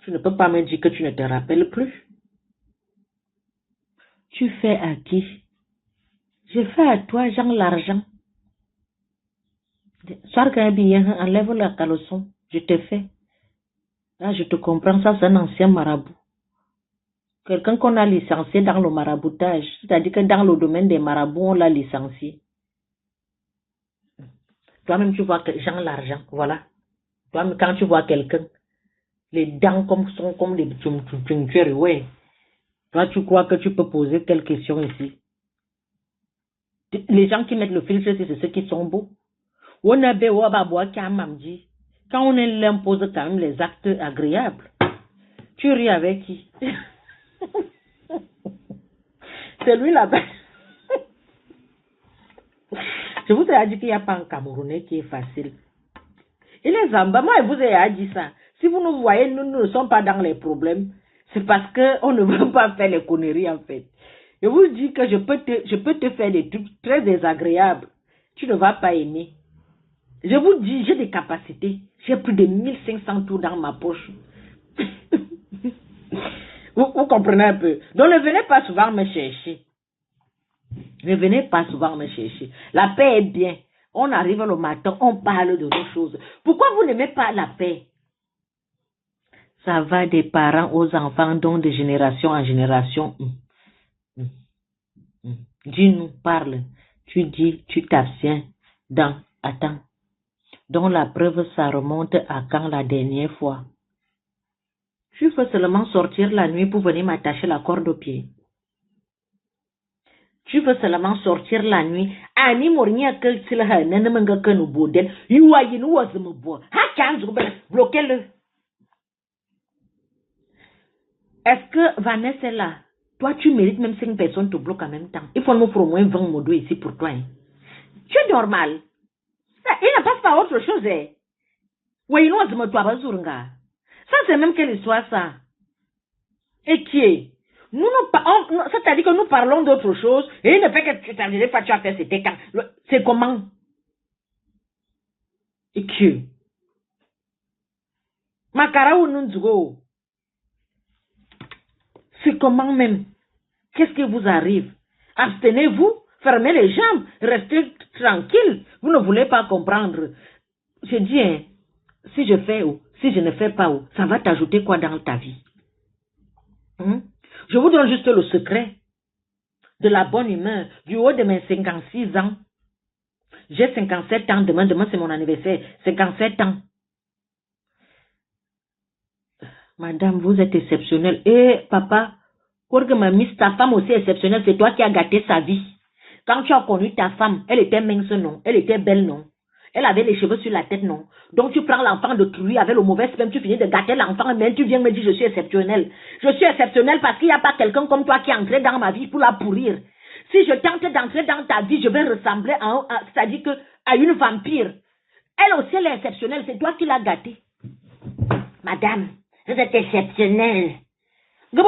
Tu ne peux pas me dire que tu ne te rappelles plus. Tu fais à qui? Je fais à toi, genre l'argent. Soir qu'un billet, enlève le caleçon, je te fais. Là, je te comprends, ça c'est un ancien marabout. Quelqu'un qu'on a licencié dans le maraboutage, c'est-à-dire que dans le domaine des marabouts, on l'a licencié. Toi-même, tu vois que genre l'argent, voilà. Toi-même, quand tu vois quelqu'un, les dents sont comme des tchum, ouais. Toi, tu crois que tu peux poser quelle question ici? Les gens qui mettent le filtre, c'est ceux qui sont beaux. Quand on impose quand même les actes agréables, tu ris avec qui? C'est lui là-bas. Je vous ai dit qu'il n'y a pas un Camerounais qui est facile. Il est Zamba, moi, je vous ai dit ça. Si vous nous voyez, nous ne sommes pas dans les problèmes. C'est parce qu'on ne veut pas faire les conneries, en fait. Je vous dis que je peux te faire des trucs très désagréables. Tu ne vas pas aimer. Je vous dis, j'ai des capacités. J'ai plus de 1500 tours dans ma poche. Vous comprenez un peu. Donc, ne venez pas souvent me chercher. Ne venez pas souvent me chercher. La paix est bien. On arrive le matin, on parle de nos choses. Pourquoi vous n'aimez pas la paix? Ça va des parents aux enfants, donc de génération en génération. Dis-nous, parle. Tu dis, tu t'abstiens. Attends. Donc la preuve, ça remonte à quand la dernière fois? Tu veux seulement sortir la nuit pour venir m'attacher la corde au pied. Tu veux seulement sortir la nuit. Ani mournia que s'il a un ennemi que nous boudel. You are you was the boy. Bloquez-le. Est-ce que Vanessa est là? Toi, tu mérites même 5 personnes te bloquent en même temps. Il faut nous faire au moins 20 modos ici pour toi. Hein. Tu es normal. Il ne passe pas à autre chose. Eh. Oui, nous, ça, c'est même quelle histoire, ça. Et qui est? C'est-à-dire que nous parlons d'autre chose et il ne fait que tu t'en pas, tu as fait c'était quand. C'est comment? Et qui? Makara ou Nunzugo? C'est comment même? Qu'est-ce qui vous arrive? Abstenez-vous, fermez les jambes, restez tranquille. Vous ne voulez pas comprendre. Je dis, hein, si je fais ou si je ne fais pas ou, ça va t'ajouter quoi dans ta vie? Je vous donne juste le secret de la bonne humeur du haut de mes 56 ans. J'ai 57 ans, demain c'est mon anniversaire, 57 ans. Madame, vous êtes exceptionnelle. Et papa, ta femme aussi exceptionnelle, c'est toi qui as gâté sa vie. Quand tu as connu ta femme, elle était mince, non? Elle était belle, non? Elle avait les cheveux sur la tête, non? Donc tu prends l'enfant de lui avec le mauvais sperme, tu finis de gâter l'enfant, mais tu viens me dire je suis exceptionnelle. Je suis exceptionnelle parce qu'il n'y a pas quelqu'un comme toi qui est entré dans ma vie pour la pourrir. Si je tente d'entrer dans ta vie, je vais ressembler c'est-à-dire à une vampire. Elle aussi, elle est exceptionnelle, c'est toi qui l'as gâtée. Madame, vous êtes exceptionnelle. Une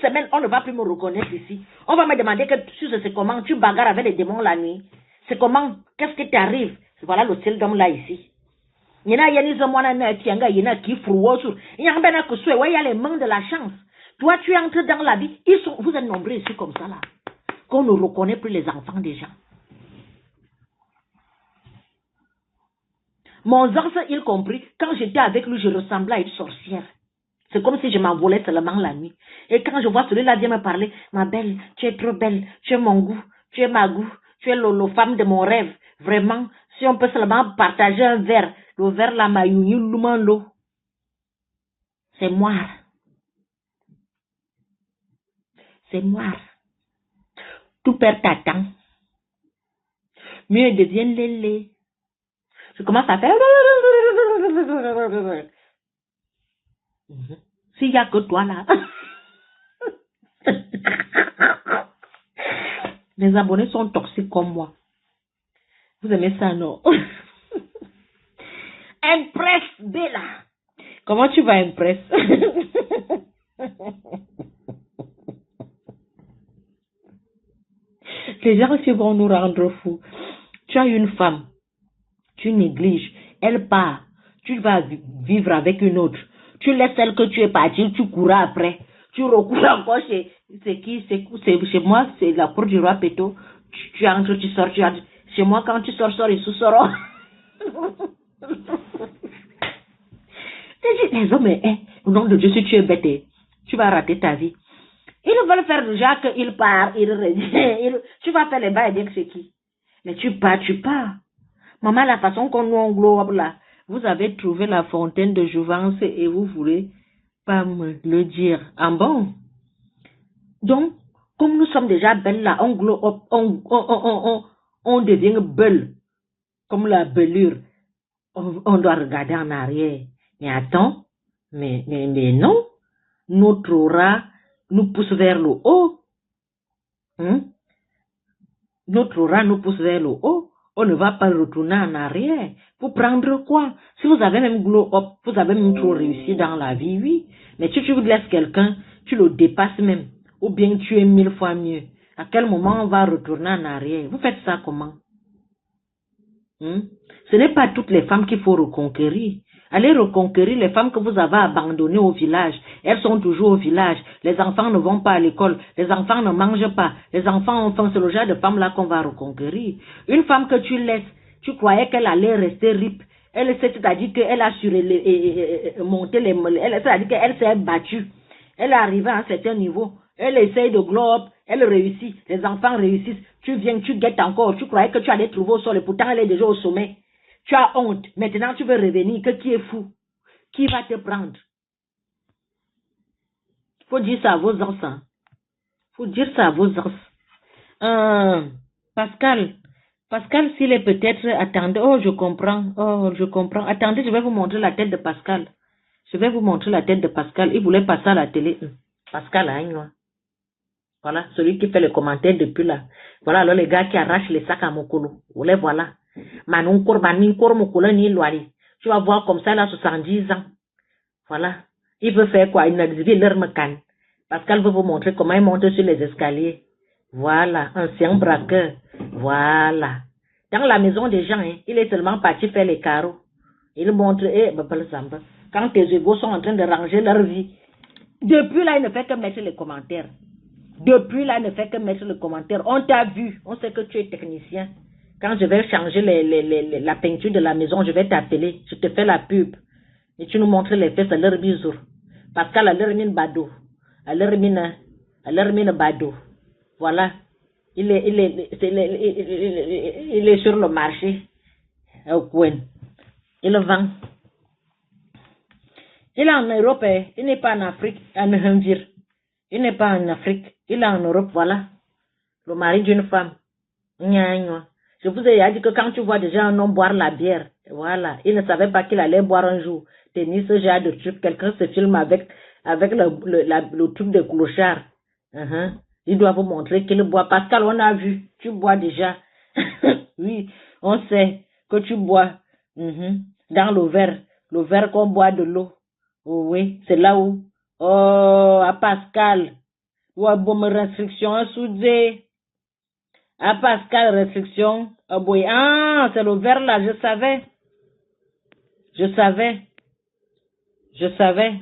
semaine, on ne va plus me reconnaître ici. On va me demander que c'est comment tu bagarres avec les démons la nuit. C'est comment? Qu'est-ce qui t'arrive? Voilà le style d'homme là ici. Il y a les mains de la chance. Toi, tu entres dans la vie. Vous êtes nombreux ici comme ça là. Qu'on ne reconnaît plus les enfants des gens. Mon enfant, il compris, quand j'étais avec lui, je ressemblais à une sorcière. C'est comme si je m'envolais seulement la nuit. Et quand je vois celui-là vient me parler, ma belle, tu es trop belle, tu es mon goût, tu es ma goût, tu es la femme de mon rêve. Vraiment, si on peut seulement partager un verre, le verre là, ma youni, l'eau. C'est moi. C'est moi. Tout perd t'attend. Mieux devient lélé. Je commence à faire. S'il n'y a que toi là. Mes abonnés sont toxiques comme moi. Vous aimez ça, non? Impress, Bella. Comment tu vas, Impress? Les gens ici vont nous rendre fous. Tu as une femme. Tu négliges. Elle part. Tu vas vivre avec une autre. Tu laisses celle que tu es partie, tu courras après. Tu recours encore c'est qui? C'est chez moi, c'est la cour du roi Péto. Tu entres, tu sors, tu entres. Chez moi, quand tu sors, sors et sous-sors. Les hommes, au nom de Dieu, si tu es bête, tu vas rater ta vie. Ils veulent faire déjà qu'il part, il revient. Tu vas faire les bas et dire que c'est qui? Mais tu pars, tu pars. Maman, la façon qu'on nous englobe là, vous avez trouvé la fontaine de jouvence et vous voulez pas me le dire. Ah bon? Donc, comme nous sommes déjà belles là, on devient belle, comme la belure. On doit regarder en arrière. Mais attends, mais non. Notre aura nous pousse vers le haut. Notre aura nous pousse vers le haut. On ne va pas retourner en arrière. Pour prendre quoi? Si vous avez même glow up, vous avez même trop réussi dans la vie, oui. Mais si tu laisses quelqu'un, tu le dépasses même. Ou bien tu es 1000 fois mieux. À quel moment on va retourner en arrière? Vous faites ça comment? Ce n'est pas toutes les femmes qu'il faut reconquérir. Allez reconquérir les femmes que vous avez abandonnées au village. Elles sont toujours au village. Les enfants ne vont pas à l'école. Les enfants ne mangent pas. Les enfants ont faim. C'est le genre de femme là qu'on va reconquérir. Une femme que tu laisses, tu croyais qu'elle allait rester rip. C'est-à-dire qu'elle a monté les... C'est-à-dire qu'elle s'est battue. Elle est arrivée à un certain niveau. Elle essaye de glow up. Elle réussit. Les enfants réussissent. Tu viens, tu guettes encore. Tu croyais que tu allais trouver au sol. Et pourtant, elle est déjà au sommet. Tu as honte. Maintenant, tu veux revenir. Que qui est fou? Qui va te prendre? Faut dire ça à vos enfants. Faut dire ça à vos enfants. Pascal, s'il est peut-être... Attendez. Oh, je comprends. Attendez, je vais vous montrer la tête de Pascal. Il voulait passer à la télé. Pascal, hein, voilà, celui qui fait les commentaires depuis là. Voilà, alors les gars qui arrachent les sacs à Mokolo. Les voilà. Tu vas voir comme ça, là, 70 ans. Voilà. Il veut faire quoi? Il n'a dit leur mecan. Pascal veut vous montrer comment il monte sur les escaliers. Voilà, ancien braqueur. Voilà. Dans la maison des gens, hein, il est seulement parti faire les carreaux. Il montre, quand tes égaux sont en train de ranger leur vie. Depuis là, il ne fait que mettre les commentaires. On t'a vu. On sait que tu es technicien. Quand je vais changer la peinture de la maison, je vais t'appeler. Je te fais la pub. Et tu nous montres les fesses à leur bisou. Parce qu'à leur mine bado. À leur mine bado. Voilà. Il est sur le marché. Il vend. Il est en Europe. Il n'est pas en Afrique. Il n'est pas en Afrique. Il est en Europe, voilà. Le mari d'une femme. Je vous ai dit que quand tu vois déjà un homme boire la bière, voilà, il ne savait pas qu'il allait boire un jour. Tenir ce genre de truc, quelqu'un se filme avec le truc de clochard. Il doit vous montrer qu'il boit. Pascal, on a vu, tu bois déjà. Oui, on sait que tu bois dans le verre qu'on boit de l'eau. Oh, oui, c'est là où. Oh, à Pascal. Ou à bonne restriction, soudé. À Pascal, restriction. Ah, c'est le verre là, je savais.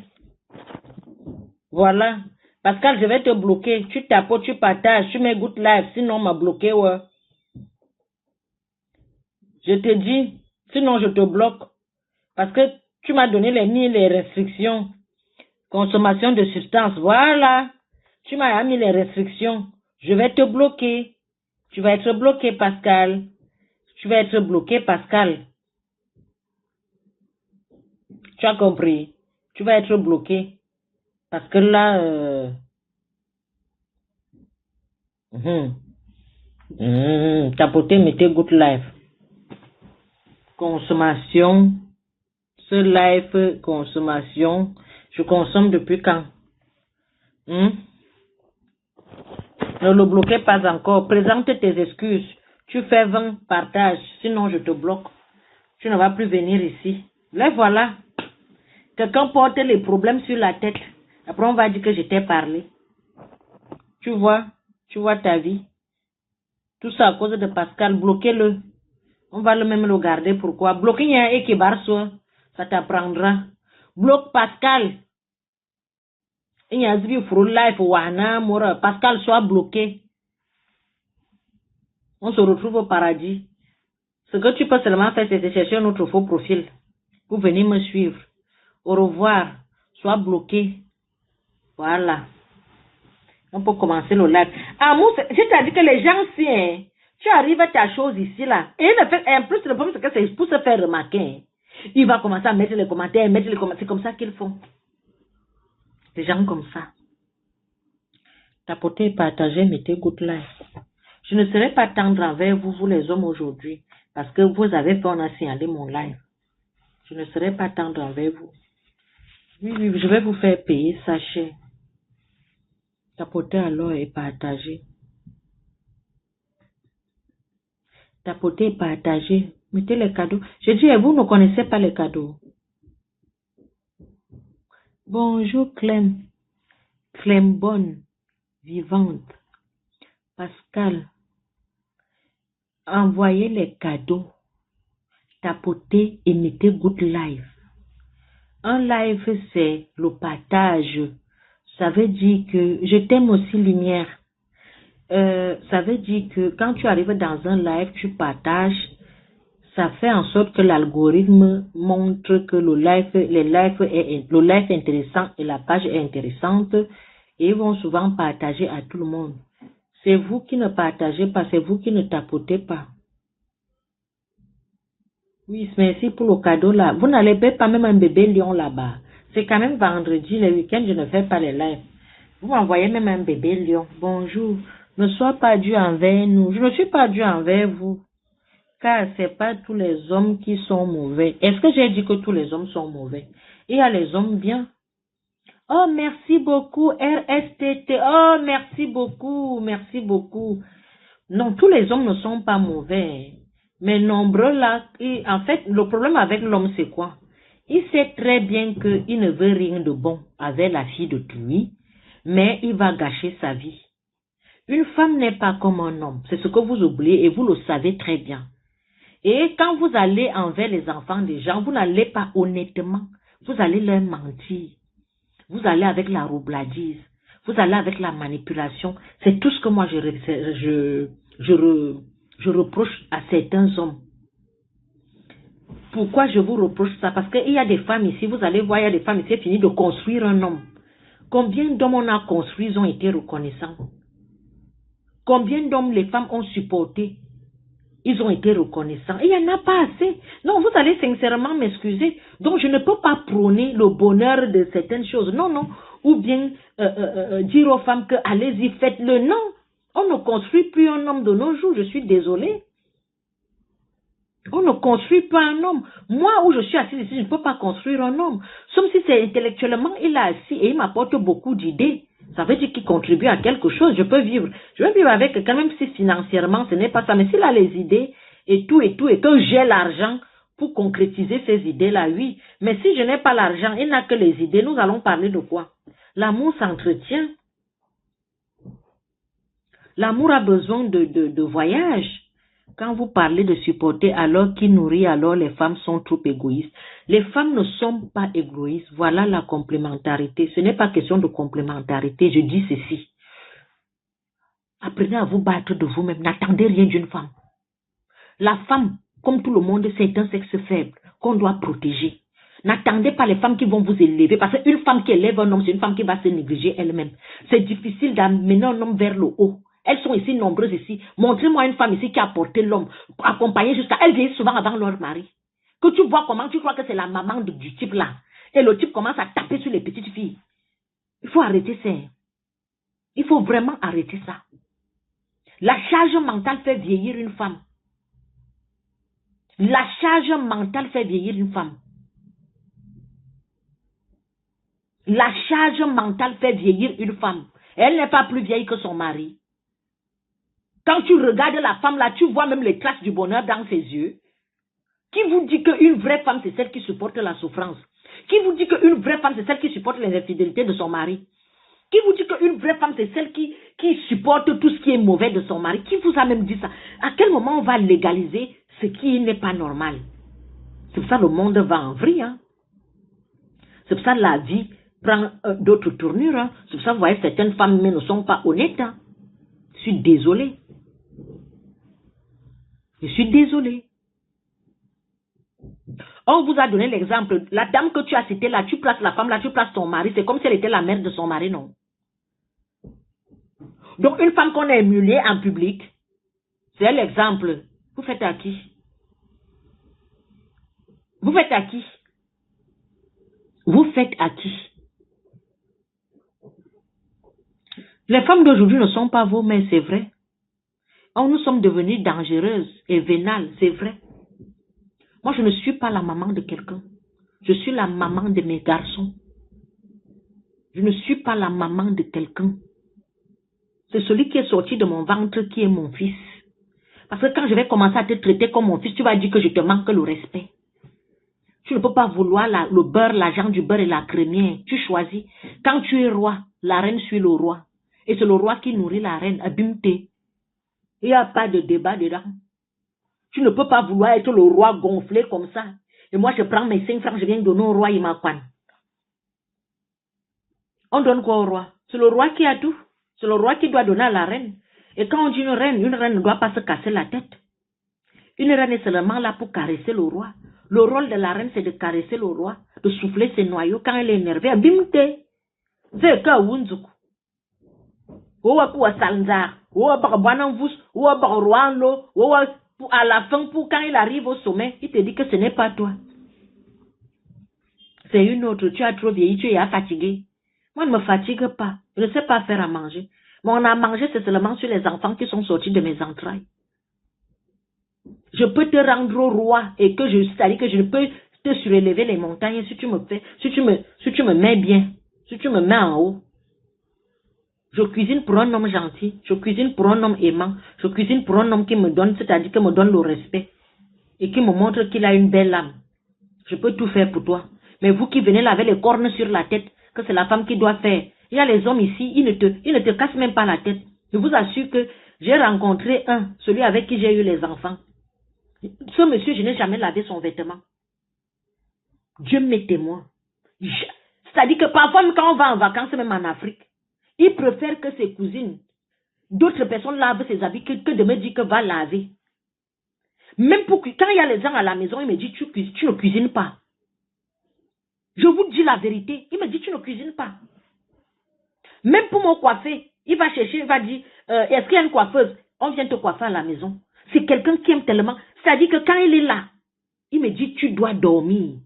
Voilà. Pascal, je vais te bloquer. Tu tapotes, tu partages, tu mets good live, sinon on m'a bloqué, ouais. Je te dis, sinon je te bloque. Parce que tu m'as donné les restrictions. Consommation de substances, voilà. Tu m'as mis les restrictions. Je vais te bloquer. Tu vas être bloqué, Pascal. Tu as compris? Tu vas être bloqué. Parce que là... tapoter, mettez good life. Consommation. Ce live, consommation. Je consomme depuis quand? Ne le bloquez pas encore. Présente tes excuses. Tu fais 20, partage. Sinon, je te bloque. Tu ne vas plus venir ici. Là, voilà. Quelqu'un porte les problèmes sur la tête. Après, on va dire que je t'ai parlé. Tu vois ta vie. Tout ça à cause de Pascal. Bloquez-le. On va même le garder. Pourquoi? Bloquer un équibarso. Ça t'apprendra. Bloque Pascal. Il y a du life wana mora Pascal soit bloqué. On se retrouve au paradis. Ce que tu peux seulement faire, c'est de chercher un autre faux profil. Vous venez me suivre. Au revoir. Sois bloqué. Voilà. On peut commencer le live. Amour, je t'ai dit que les gens, si hein, tu arrives à ta chose ici, là, et en plus, le problème, c'est que c'est pour se faire remarquer. Hein. Il va commencer à mettre les commentaires, c'est comme ça qu'ils font. Les gens comme ça. Tapotez, partagez, mettez good life. Je ne serai pas tendre envers vous, vous les hommes aujourd'hui, parce que vous avez fait, on a signalé mon live. Je ne serai pas tendre envers vous. Oui, oui, je vais vous faire payer, sachez. Tapotez alors et partagez. Tapotez et partagez. Mettez les cadeaux. Je dis, et vous ne connaissez pas les cadeaux. Bonjour Clem. Clem bonne, vivante. Pascal. Envoyez les cadeaux. Tapotez et mettez good live. Un live, c'est le partage. Ça veut dire que je t'aime aussi, lumière. Ça veut dire que quand tu arrives dans un live, tu partages. Ça fait en sorte que l'algorithme montre que le live est intéressant et la page est intéressante. Et ils vont souvent partager à tout le monde. C'est vous qui ne partagez pas, c'est vous qui ne tapotez pas. Oui, merci pour le cadeau là. Vous n'allez pas même un bébé lion là-bas. C'est quand même vendredi, le week-end, je ne fais pas les lives. Vous m'envoyez même un bébé lion. Bonjour. Ne sois pas dur envers nous. Je ne suis pas dur envers vous. Car c'est pas tous les hommes qui sont mauvais. Est-ce que j'ai dit que tous les hommes sont mauvais? Il y a les hommes bien. Oh, merci beaucoup, RSTT. Oh, merci beaucoup, merci beaucoup. Non, tous les hommes ne sont pas mauvais. Mais nombreux là, en fait, le problème avec l'homme, c'est quoi? Il sait très bien qu'il ne veut rien de bon avec la fille d'autrui, mais il va gâcher sa vie. Une femme n'est pas comme un homme. C'est ce que vous oubliez et vous le savez très bien. Et quand vous allez envers les enfants des gens, vous n'allez pas honnêtement. Vous allez leur mentir. Vous allez avec la roubladise. Vous allez avec la manipulation. C'est tout ce que moi je reproche à certains hommes. Pourquoi je vous reproche ça? Parce qu'il y a des femmes ici, vous allez voir, il y a des femmes ici fini de construire un homme. Combien d'hommes on a construit, ils ont été reconnaissants? Combien d'hommes les femmes ont supporté? Ils ont été reconnaissants. Il n'y en a pas assez. Non, vous allez sincèrement m'excuser. Donc, je ne peux pas prôner le bonheur de certaines choses. Non, non. Ou bien dire aux femmes que allez-y, faites-le. Non. On ne construit plus un homme de nos jours. Je suis désolée. On ne construit pas un homme. Moi, où je suis assise ici, je ne peux pas construire un homme. Sauf si c'est intellectuellement, il est assis et il m'apporte beaucoup d'idées. Ça veut dire qu'il contribue à quelque chose. Je peux vivre. Je vais vivre avec quelqu'un, même si financièrement, ce n'est pas ça. Mais s'il a les idées et tout, et que j'ai l'argent pour concrétiser ces idées-là, oui. Mais si je n'ai pas l'argent, il n'a que les idées, nous allons parler de quoi? L'amour s'entretient. L'amour a besoin de voyage. Quand vous parlez de supporter alors qui nourrit, alors les femmes sont trop égoïstes. Les femmes ne sont pas égoïstes. Voilà la complémentarité. Ce n'est pas question de complémentarité. Je dis ceci. Apprenez à vous battre de vous-même. N'attendez rien d'une femme. La femme, comme tout le monde, c'est un sexe faible qu'on doit protéger. N'attendez pas les femmes qui vont vous élever. Parce qu'une femme qui élève un homme, c'est une femme qui va se négliger elle-même. C'est difficile d'amener un homme vers le haut. Elles sont ici nombreuses ici. Montrez-moi une femme ici qui a porté l'homme, accompagnée jusqu'à... Elles vieillissent souvent avant leur mari. Que tu vois comment tu crois que c'est la maman du type là. Et le type commence à taper sur les petites filles. Il faut arrêter ça. Il faut vraiment arrêter ça. La charge mentale fait vieillir une femme. La charge mentale fait vieillir une femme. La charge mentale fait vieillir une femme. Elle n'est pas plus vieille que son mari. Quand tu regardes la femme là, tu vois même les traces du bonheur dans ses yeux. Qui vous dit qu'une vraie femme, c'est celle qui supporte la souffrance? Qui vous dit qu'une vraie femme, c'est celle qui supporte les infidélités de son mari? Qui vous dit qu'une vraie femme, c'est celle qui supporte tout ce qui est mauvais de son mari? Qui vous a même dit ça? À quel moment on va légaliser ce qui n'est pas normal? C'est pour ça que le monde va en vrille. Hein? C'est pour ça que la vie prend d'autres tournures. Hein. C'est pour ça que vous voyez, certaines femmes mais ne sont pas honnêtes. Hein. Je suis désolée. Je suis désolée. On vous a donné l'exemple. La dame que tu as citée là, tu places la femme là, tu places ton mari. C'est comme si elle était la mère de son mari, non? Donc, une femme qu'on a humiliée en public, c'est l'exemple. Vous faites à qui? Vous faites à qui? Vous faites à qui? Les femmes d'aujourd'hui ne sont pas vos mères, c'est vrai. Oh, nous sommes devenues dangereuses et vénales, c'est vrai. Moi, je ne suis pas la maman de quelqu'un. Je suis la maman de mes garçons. Je ne suis pas la maman de quelqu'un. C'est celui qui est sorti de mon ventre qui est mon fils. Parce que quand je vais commencer à te traiter comme mon fils, tu vas dire que je te manque le respect. Tu ne peux pas vouloir le beurre, l'argent du beurre et la crémière. Tu choisis. Quand tu es roi, la reine suit le roi. Et c'est le roi qui nourrit la reine. Abimte. Il n'y a pas de débat dedans. Tu ne peux pas vouloir être le roi gonflé comme ça. Et moi, je prends mes 5 francs, je viens donner au roi Imakwan. On donne quoi au roi? C'est le roi qui a tout. C'est le roi qui doit donner à la reine. Et quand on dit une reine ne doit pas se casser la tête. Une reine est seulement là pour caresser le roi. Le rôle de la reine, c'est de caresser le roi, de souffler ses noyaux quand elle est énervée. Bimte. C'est que Wunzuku. À la fin, quand il arrive au sommet, il te dit que ce n'est pas toi. C'est une autre. Tu as trop vieilli, tu es fatigué. Moi, je ne me fatigue pas. Je ne sais pas faire à manger. Mais on a mangé, c'est seulement sur les enfants qui sont sortis de mes entrailles. Je peux te rendre roi et que c'est-à-dire que je peux te surélever les montagnes si tu me mets bien, si tu me mets en haut. Je cuisine pour un homme gentil, je cuisine pour un homme aimant, je cuisine pour un homme qui me donne, c'est-à-dire qui me donne le respect et qui me montre qu'il a une belle âme. Je peux tout faire pour toi. Mais vous qui venez là avec les cornes sur la tête, que c'est la femme qui doit faire. Il y a les hommes ici, ils ne te cassent même pas la tête. Je vous assure que j'ai rencontré celui avec qui j'ai eu les enfants. Ce monsieur, je n'ai jamais lavé son vêtement. Dieu m'est témoin. C'est-à-dire que parfois, quand on va en vacances, même en Afrique, il préfère que ses cousines, d'autres personnes lavent ses habits que de me dire que va laver. Même quand il y a les gens à la maison, il me dit, tu ne cuisines pas. Je vous dis la vérité. Il me dit, tu ne cuisines pas. Même pour me coiffer, il va chercher, il va dire, est-ce qu'il y a une coiffeuse? On vient te coiffer à la maison. C'est quelqu'un qui aime tellement. C'est-à-dire que quand il est là, il me dit, tu dois dormir.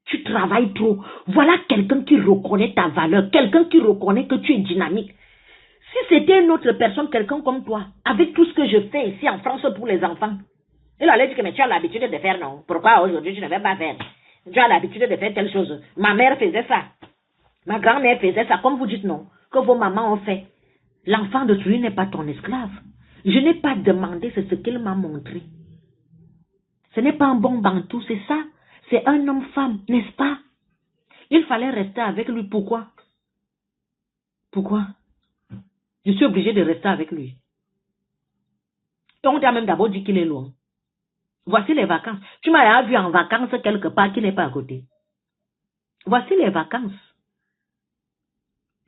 Tu travailles trop. Voilà quelqu'un qui reconnaît ta valeur. Quelqu'un qui reconnaît que tu es dynamique. Si c'était une autre personne, quelqu'un comme toi, avec tout ce que je fais ici en France pour les enfants, il allait dire que mais tu as l'habitude de faire, non? Pourquoi aujourd'hui tu ne vais pas faire? Tu as l'habitude de faire telle chose. Ma mère faisait ça. Ma grand-mère faisait ça. Comme vous dites, non? Que vos mamans ont fait. L'enfant de celui n'est pas ton esclave. Je n'ai pas demandé, c'est ce qu'il m'a montré. Ce n'est pas un bon bantou, c'est ça. C'est un homme-femme, n'est-ce pas? Il fallait rester avec lui. Pourquoi? Pourquoi? Je suis obligée de rester avec lui. Et on t'a même d'abord dit qu'il est loin. Voici les vacances. Tu m'as vu en vacances quelque part qui n'est pas à côté. Voici les vacances.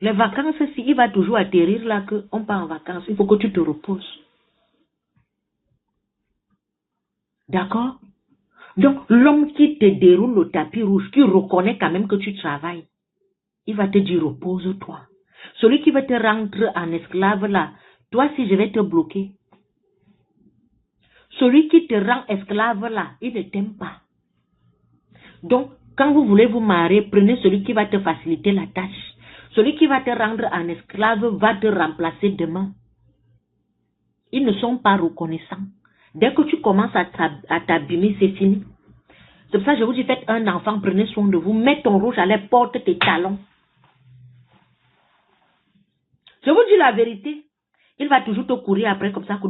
Les vacances, il va toujours atterrir là qu'on part en vacances. Il faut que tu te reposes. D'accord? Donc, l'homme qui te déroule le tapis rouge, qui reconnaît quand même que tu travailles, il va te dire repose-toi. Celui qui va te rendre en esclave là, toi si je vais te bloquer. Celui qui te rend esclave là, il ne t'aime pas. Donc, quand vous voulez vous marier, prenez celui qui va te faciliter la tâche. Celui qui va te rendre en esclave va te remplacer demain. Ils ne sont pas reconnaissants. Dès que tu commences à t'abîmer, c'est fini. C'est pour ça que je vous dis, faites un enfant, prenez soin de vous, mets ton rouge à lèvres, porte tes talons. Je vous dis la vérité. Il va toujours te courir après comme ça.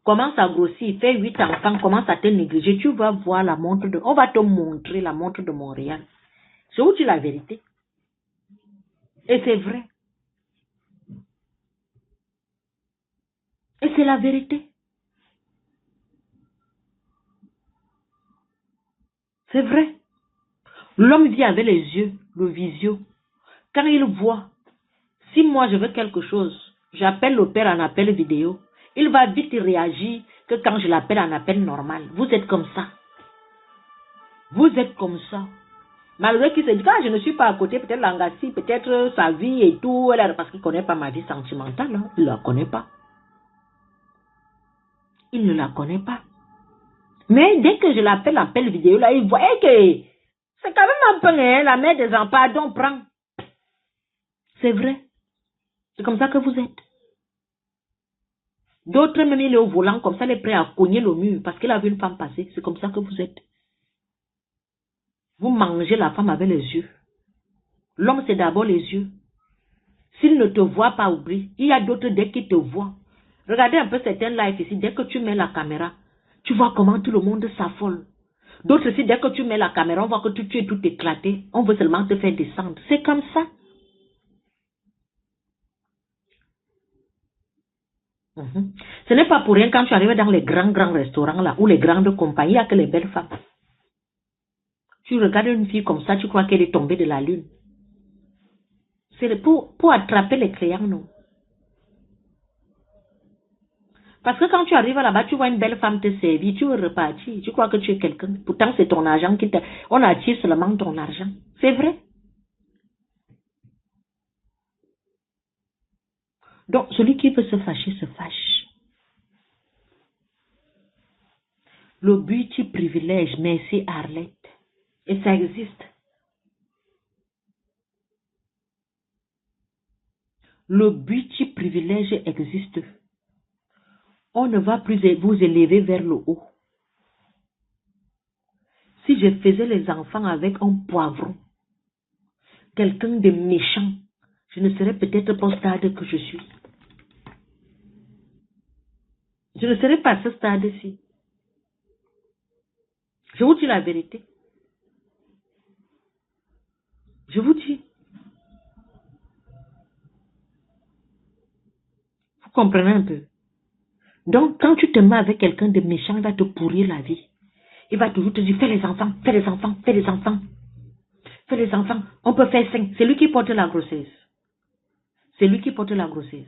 Commence à grossir, fais 8 enfants, commence à te négliger. Tu vas voir la montre de... On va te montrer la montre de Montréal. Je vous dis la vérité. Et c'est vrai. Et c'est la vérité. C'est vrai. L'homme vit avec les yeux, le visio. Quand il voit, si moi je veux quelque chose, j'appelle le père en appel vidéo, il va vite réagir que quand je l'appelle en appel normal. Vous êtes comme ça. Vous êtes comme ça. Malgré qu'il se dit, ah, je ne suis pas à côté, peut-être Langassi, peut-être sa vie et tout, parce qu'il ne connaît pas ma vie sentimentale, hein. Il ne la connaît pas. Il ne la connaît pas. Mais dès que je l'appelle appel vidéo, là, il voit que c'est quand même un peu hein, la mère des enfants, pardon, prends. C'est vrai. C'est comme ça que vous êtes. D'autres, même il est au volant, comme ça, il est prêt à cogner le mur parce qu'il a vu une femme passer. C'est comme ça que vous êtes. Vous mangez la femme avec les yeux. L'homme, c'est d'abord les yeux. S'il ne te voit pas, oublie. Il y a d'autres dès qu'ils te voient. Regardez un peu certaines lives ici. Dès que tu mets la caméra, tu vois comment tout le monde s'affole. D'autres ici, dès que tu mets la caméra, on voit que tu es tout éclaté. On veut seulement te faire descendre. C'est comme ça. Ce n'est pas pour rien quand tu arrives dans les grands restaurants là, ou les grandes compagnies, il n'y a que les belles femmes. Tu regardes une fille comme ça, tu crois qu'elle est tombée de la lune. C'est pour attraper les clients, non. Parce que quand tu arrives là-bas, tu vois une belle femme te servir, tu veux repartir, tu crois que tu es quelqu'un. Pourtant, c'est ton argent qui te... On attire seulement ton argent. C'est vrai. Donc, celui qui veut se fâcher, se fâche. Le beauty privilège, merci Arlette. Et ça existe. Le beauty privilège existe. On ne va plus vous élever vers le haut. Si je faisais les enfants avec un poivron, quelqu'un de méchant, je ne serais peut-être pas au stade que je suis. Je ne serais pas à ce stade-ci. Je vous dis la vérité. Je vous dis. Vous comprenez un peu? Donc, quand tu te mets avec quelqu'un de méchant, il va te pourrir la vie. Il va toujours te dire, fais les enfants, fais les enfants, fais les enfants. Fais les enfants. On peut faire 5. C'est lui qui porte la grossesse. C'est lui qui porte la grossesse.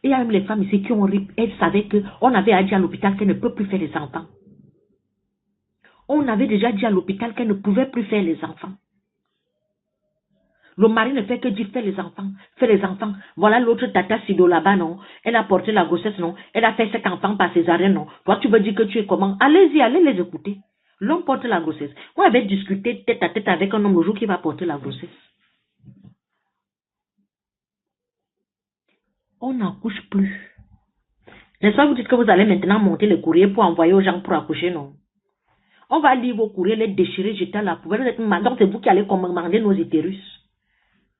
Et il y a même les femmes ici qui ont ri. Elles savaient qu'on avait dit à l'hôpital qu'elles ne peuvent plus faire les enfants. On avait déjà dit à l'hôpital qu'elle ne pouvait plus faire les enfants. Le mari ne fait que dire fais les enfants, fais les enfants. Voilà l'autre tata Sido là-bas, non. Elle a porté la grossesse, non. Elle a fait 5 enfants par césarienne, non. Toi, tu veux dire que tu es comment? Allez-y, allez les écouter. L'homme porte la grossesse. Moi, j'avais discuté tête à tête avec un homme le jour qui va porter la grossesse. On n'accouche plus. N'est-ce pas, vous dites que vous allez maintenant monter le courrier pour envoyer aux gens pour accoucher, non? On va lire vos courriers, les déchirer, jeter à la poubelle. Donc, c'est vous qui allez commander nos utérus.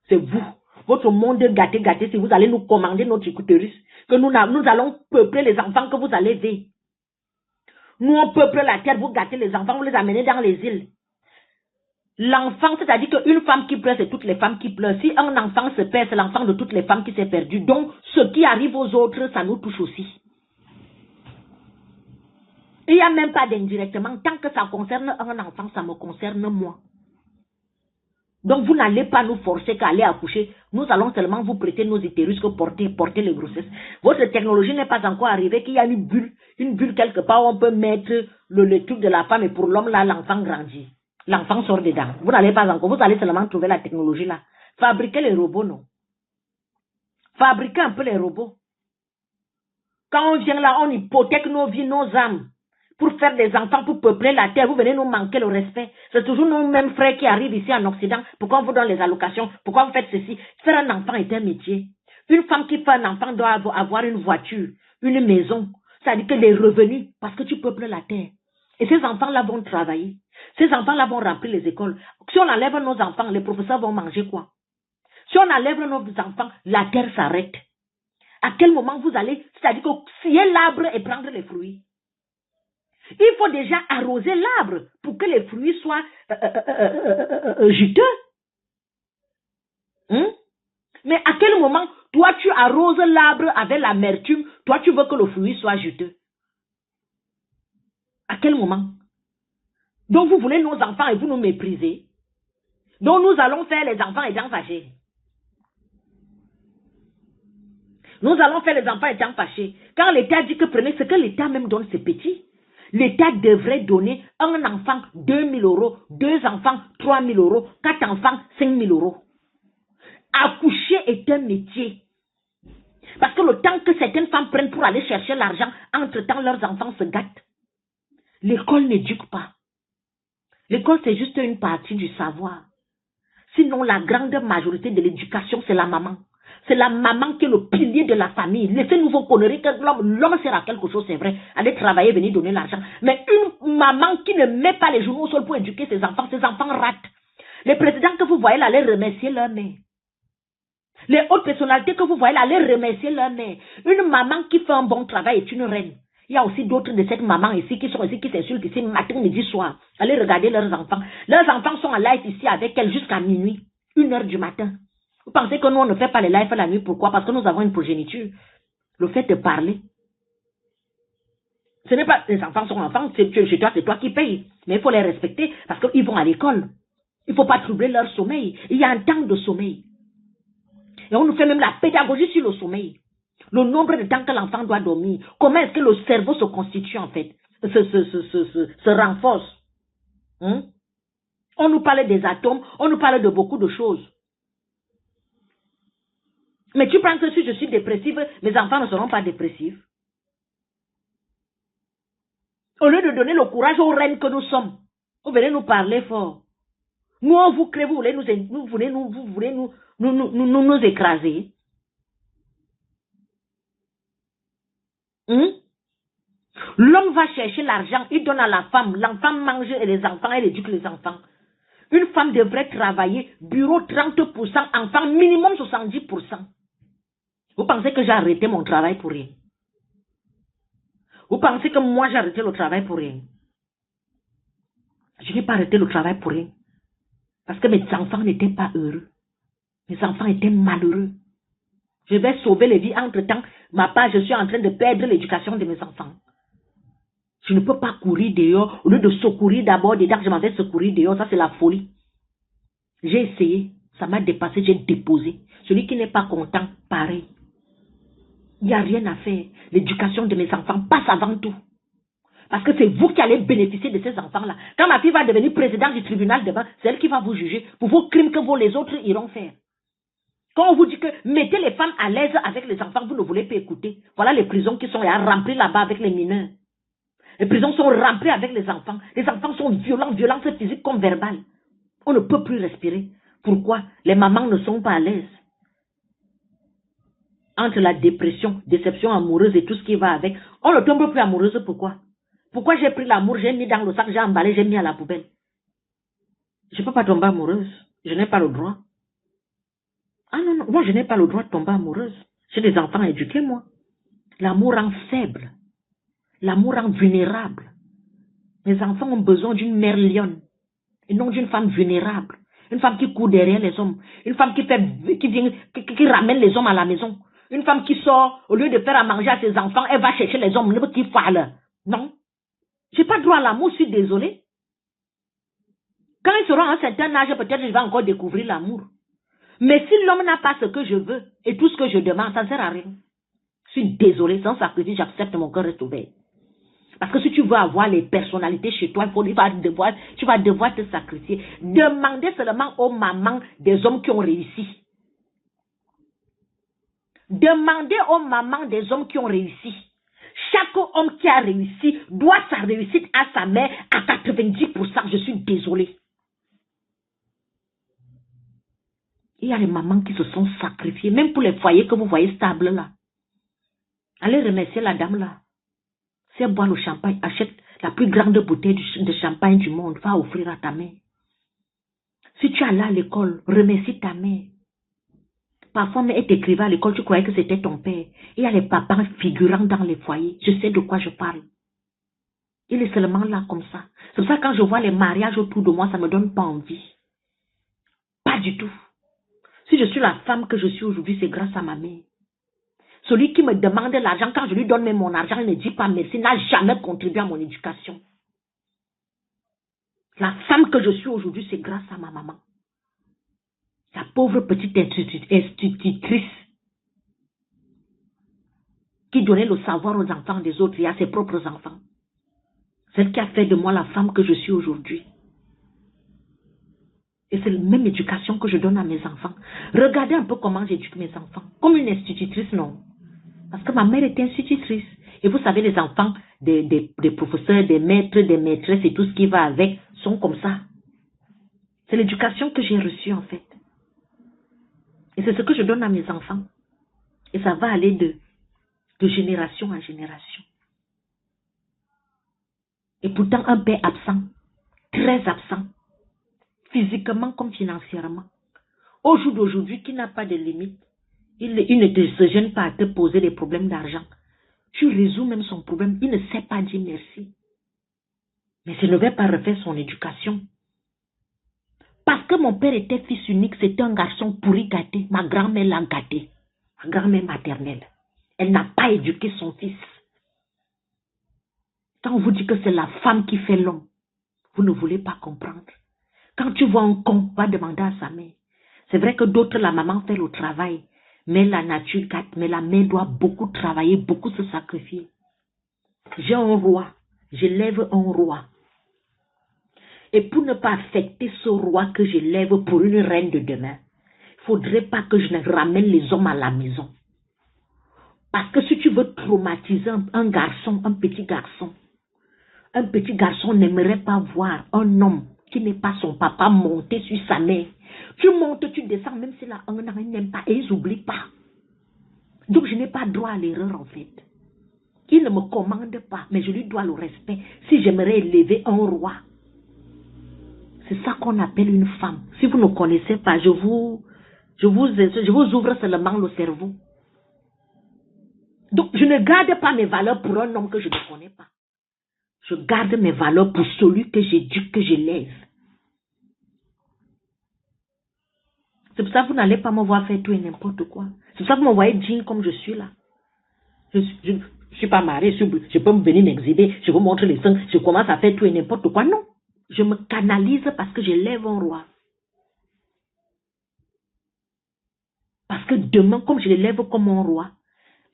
C'est vous. Votre monde gâté, si vous allez nous commander notre utérus. Que nous allons peupler les enfants que vous allez ver. Nous, on peuple la terre, vous gâtez les enfants, vous les amenez dans les îles. L'enfant, c'est-à-dire qu'une femme qui pleure, c'est toutes les femmes qui pleurent. Si un enfant se perd, c'est l'enfant de toutes les femmes qui s'est perdu. Donc, ce qui arrive aux autres, ça nous touche aussi. Il n'y a même pas d'indirectement. Tant que ça concerne un enfant, ça me concerne moi. Donc, vous n'allez pas nous forcer qu'à aller accoucher. Nous allons seulement vous prêter nos utérus que porter les grossesses. Votre technologie n'est pas encore arrivée, qu'il y a une bulle quelque part où on peut mettre le truc de la femme et pour l'homme, là, l'enfant grandit. L'enfant sort dedans. Vous n'allez pas encore. Vous allez seulement trouver la technologie là. Fabriquez les robots, non. Fabriquez un peu les robots. Quand on vient là, on hypothèque nos vies, nos âmes. Pour faire des enfants, pour peupler la terre, vous venez nous manquer le respect. C'est toujours nos mêmes frères qui arrivent ici en Occident. Pourquoi on vous donne les allocations? Pourquoi vous faites ceci? Faire un enfant est un métier. Une femme qui fait un enfant doit avoir une voiture, une maison. C'est-à-dire que les revenus, parce que tu peuples la terre. Et ces enfants-là vont travailler. Ces enfants-là vont remplir les écoles. Si on enlève nos enfants, les professeurs vont manger quoi? Si on enlève nos enfants, la terre s'arrête. À quel moment vous allez, c'est-à-dire que scier l'arbre et prendre les fruits? Il faut déjà arroser l'arbre pour que les fruits soient juteux. Mais à quel moment, toi, tu arroses l'arbre avec l'amertume, toi, tu veux que le fruit soit juteux? À quel moment? Donc, vous voulez nos enfants et vous nous méprisez. Donc nous allons faire les enfants étant fâchés. Nous allons faire les enfants étant fâchés. Quand l'État dit que prenez ce que l'État même donne, c'est petit. L'État devrait donner un enfant 2 000 euros, 2 enfants 3 000 euros, 4 enfants 5 000 euros. Accoucher est un métier. Parce que le temps que certaines femmes prennent pour aller chercher l'argent, entre-temps leurs enfants se gâtent. L'école n'éduque pas. L'école, c'est juste une partie du savoir. Sinon, la grande majorité de l'éducation, c'est la maman. C'est la maman qui est le pilier de la famille. Laissez-nous vos conneries que l'homme sert à quelque chose, c'est vrai. Aller travailler, venir donner l'argent. Mais une maman qui ne met pas les genoux au sol pour éduquer ses enfants ratent. Les présidents que vous voyez là, allez remercier leur mère. Les hautes personnalités que vous voyez là, allez remercier leur mère. Une maman qui fait un bon travail est une reine. Il y a aussi d'autres de cette maman ici qui sont ici, qui s'insultent ici matin, midi, soir. Allez regarder leurs enfants. Leurs enfants sont en live ici avec elles jusqu'à minuit, 1h du matin. Vous pensez que nous, on ne fait pas les lives la nuit? Pourquoi? Parce que nous avons une progéniture. Le fait de parler. Ce n'est pas les enfants sont enfants, chez toi, c'est toi qui payes. Mais il faut les respecter parce qu'ils vont à l'école. Il ne faut pas troubler leur sommeil. Il y a un temps de sommeil. Et on nous fait même la pédagogie sur le sommeil. Le nombre de temps que l'enfant doit dormir. Comment est-ce que le cerveau se constitue en fait? Se renforce. On nous parle des atomes, on nous parle de beaucoup de choses. Mais tu penses que si je suis dépressive, mes enfants ne seront pas dépressifs? Au lieu de donner le courage aux reines que nous sommes, vous venez nous parler fort. Nous, on vous crée, vous voulez nous écraser. L'homme va chercher l'argent, il donne à la femme. L'enfant mange et les enfants, elle éduque les enfants. Une femme devrait travailler, bureau 30%, enfant minimum 70%. Vous pensez que j'ai arrêté mon travail pour rien? Vous pensez que moi j'ai arrêté le travail pour rien? Je n'ai pas arrêté le travail pour rien. Parce que mes enfants n'étaient pas heureux. Mes enfants étaient malheureux. Je vais sauver les vies. Entre-temps, je suis en train de perdre l'éducation de mes enfants. Je ne peux pas courir dehors. Au lieu de secourir d'abord dedans, je m'en vais secourir dehors. Ça, c'est la folie. J'ai essayé. Ça m'a dépassé. J'ai déposé. Celui qui n'est pas content, pareil. Il n'y a rien à faire. L'éducation de mes enfants passe avant tout. Parce que c'est vous qui allez bénéficier de ces enfants-là. Quand ma fille va devenir présidente du tribunal demain, c'est elle qui va vous juger pour vos crimes que vous, les autres, iront faire. Quand on vous dit que mettez les femmes à l'aise avec les enfants, vous ne voulez pas écouter. Voilà les prisons qui sont remplies là-bas avec les mineurs. Les prisons sont remplies avec les enfants. Les enfants sont violents, violences physiques comme verbales. On ne peut plus respirer. Pourquoi? Les mamans ne sont pas à l'aise. Entre la dépression, déception amoureuse et tout ce qui va avec, on ne tombe plus amoureuse. Pourquoi? Pourquoi j'ai pris l'amour, j'ai mis dans le sac, j'ai emballé, j'ai mis à la poubelle? Je ne peux pas tomber amoureuse. Je n'ai pas le droit. Ah non, non, moi je n'ai pas le droit de tomber amoureuse. J'ai des enfants éduqués, moi. L'amour rend faible. L'amour rend vulnérable. Mes enfants ont besoin d'une mère lionne et non d'une femme vulnérable. Une femme qui court derrière les hommes. Une femme qui ramène les hommes à la maison. Une femme qui sort, au lieu de faire à manger à ses enfants, elle va chercher les hommes qui parlent. Non. Je n'ai pas droit à l'amour, je suis désolée. Quand ils seront à un certain âge, peut-être je vais encore découvrir l'amour. Mais si l'homme n'a pas ce que je veux et tout ce que je demande, ça ne sert à rien. Je suis désolée, sans sacrifice, j'accepte, mon cœur reste ouvert. Parce que si tu veux avoir les personnalités chez toi, tu vas devoir te sacrifier. Demandez seulement aux mamans des hommes qui ont réussi. Demandez aux mamans des hommes qui ont réussi. Chaque homme qui a réussi doit sa réussite à sa mère à 90%. Je suis désolée. Il y a les mamans qui se sont sacrifiées, même pour les foyers que vous voyez stables là. Allez remercier la dame là. Si elle boit le champagne, achète la plus grande bouteille de champagne du monde, va offrir à ta mère. Si tu es allé à l'école, remercie ta mère. Parfois, mais elle t'écrivait à l'école, tu croyais que c'était ton père. Il y a les papas figurants dans les foyers. Je sais de quoi je parle. Il est seulement là comme ça. C'est pour ça que quand je vois les mariages autour de moi, ça ne me donne pas envie. Pas du tout. Si je suis la femme que je suis aujourd'hui, c'est grâce à ma mère. Celui qui me demande l'argent, quand je lui donne même mon argent, il ne dit pas merci, n'a jamais contribué à mon éducation. La femme que je suis aujourd'hui, c'est grâce à ma maman. pauvre petite institutrice qui donnait le savoir aux enfants des autres et à ses propres enfants. Celle qui a fait de moi la femme que je suis aujourd'hui. Et c'est la même éducation que je donne à mes enfants. Regardez un peu comment j'éduque mes enfants. Comme une institutrice, non. Parce que ma mère était institutrice. Et vous savez, les enfants des professeurs, des maîtres, des maîtresses et tout ce qui va avec sont comme ça. C'est l'éducation que j'ai reçue en fait. Et c'est ce que je donne à mes enfants. Et ça va aller de génération en génération. Et pourtant, un père absent, très absent, physiquement comme financièrement. Au jour d'aujourd'hui, qui n'a pas de limite, il ne se gêne pas à te poser des problèmes d'argent. Tu résous même son problème, il ne sait pas dire merci. Mais je ne vais pas refaire son éducation. Parce que mon père était fils unique, c'était un garçon pourri gâté. Ma grand-mère l'a gâté. Ma grand-mère maternelle. Elle n'a pas éduqué son fils. Quand on vous dit que c'est la femme qui fait l'homme, vous ne voulez pas comprendre. Quand tu vois un con, va demander à sa mère. C'est vrai que d'autres, la maman fait le travail. Mais la nature gâte, mais la mère doit beaucoup travailler, beaucoup se sacrifier. J'ai un roi. J'élève un roi. Et pour ne pas affecter ce roi que j'élève pour une reine de demain, il ne faudrait pas que je ramène les hommes à la maison. Parce que si tu veux traumatiser un garçon, un petit garçon n'aimerait pas voir un homme qui n'est pas son papa monter sur sa mère. Tu montes, tu descends, même s'il a un an, il n'aime pas et ils n'oublient pas. Donc je n'ai pas droit à l'erreur en fait. Il ne me commande pas, mais je lui dois le respect. Si j'aimerais élever un roi, c'est ça qu'on appelle une femme. Si vous ne connaissez pas, je vous ouvre seulement le cerveau. Donc je ne garde pas mes valeurs pour un homme que je ne connais pas. Je garde mes valeurs pour celui que j'éduque, que j'élève. C'est pour ça que vous n'allez pas me voir faire tout et n'importe quoi. C'est pour ça que vous me voyez digne comme je suis là. Je ne suis pas mariée, je peux me venir m'exhiber, je vous montre les seins, je commence à faire tout et n'importe quoi. Non. Je me canalise parce que j'élève un roi. Parce que demain, comme je l'élève comme un roi,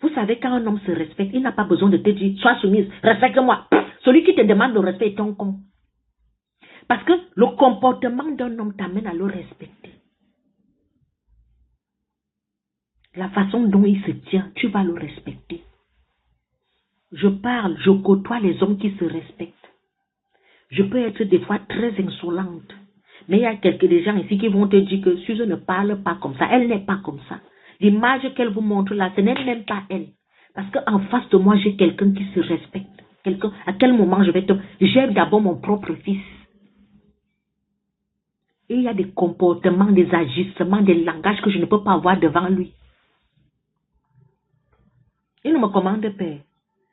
vous savez, quand un homme se respecte, il n'a pas besoin de te dire, sois soumise, respecte-moi. Celui qui te demande le respect est un con. Parce que le comportement d'un homme t'amène à le respecter. La façon dont il se tient, tu vas le respecter. Je parle, je côtoie les hommes qui se respectent. Je peux être des fois très insolente. Mais il y a des gens ici qui vont te dire que Suze ne parle pas comme ça. Elle n'est pas comme ça. L'image qu'elle vous montre là, ce n'est même pas elle. Parce qu'en face de moi, j'ai quelqu'un qui se respecte. À quel moment je vais te... J'aime d'abord mon propre fils. Et il y a des comportements, des agissements, des langages que je ne peux pas avoir devant lui. Il ne me commande pas.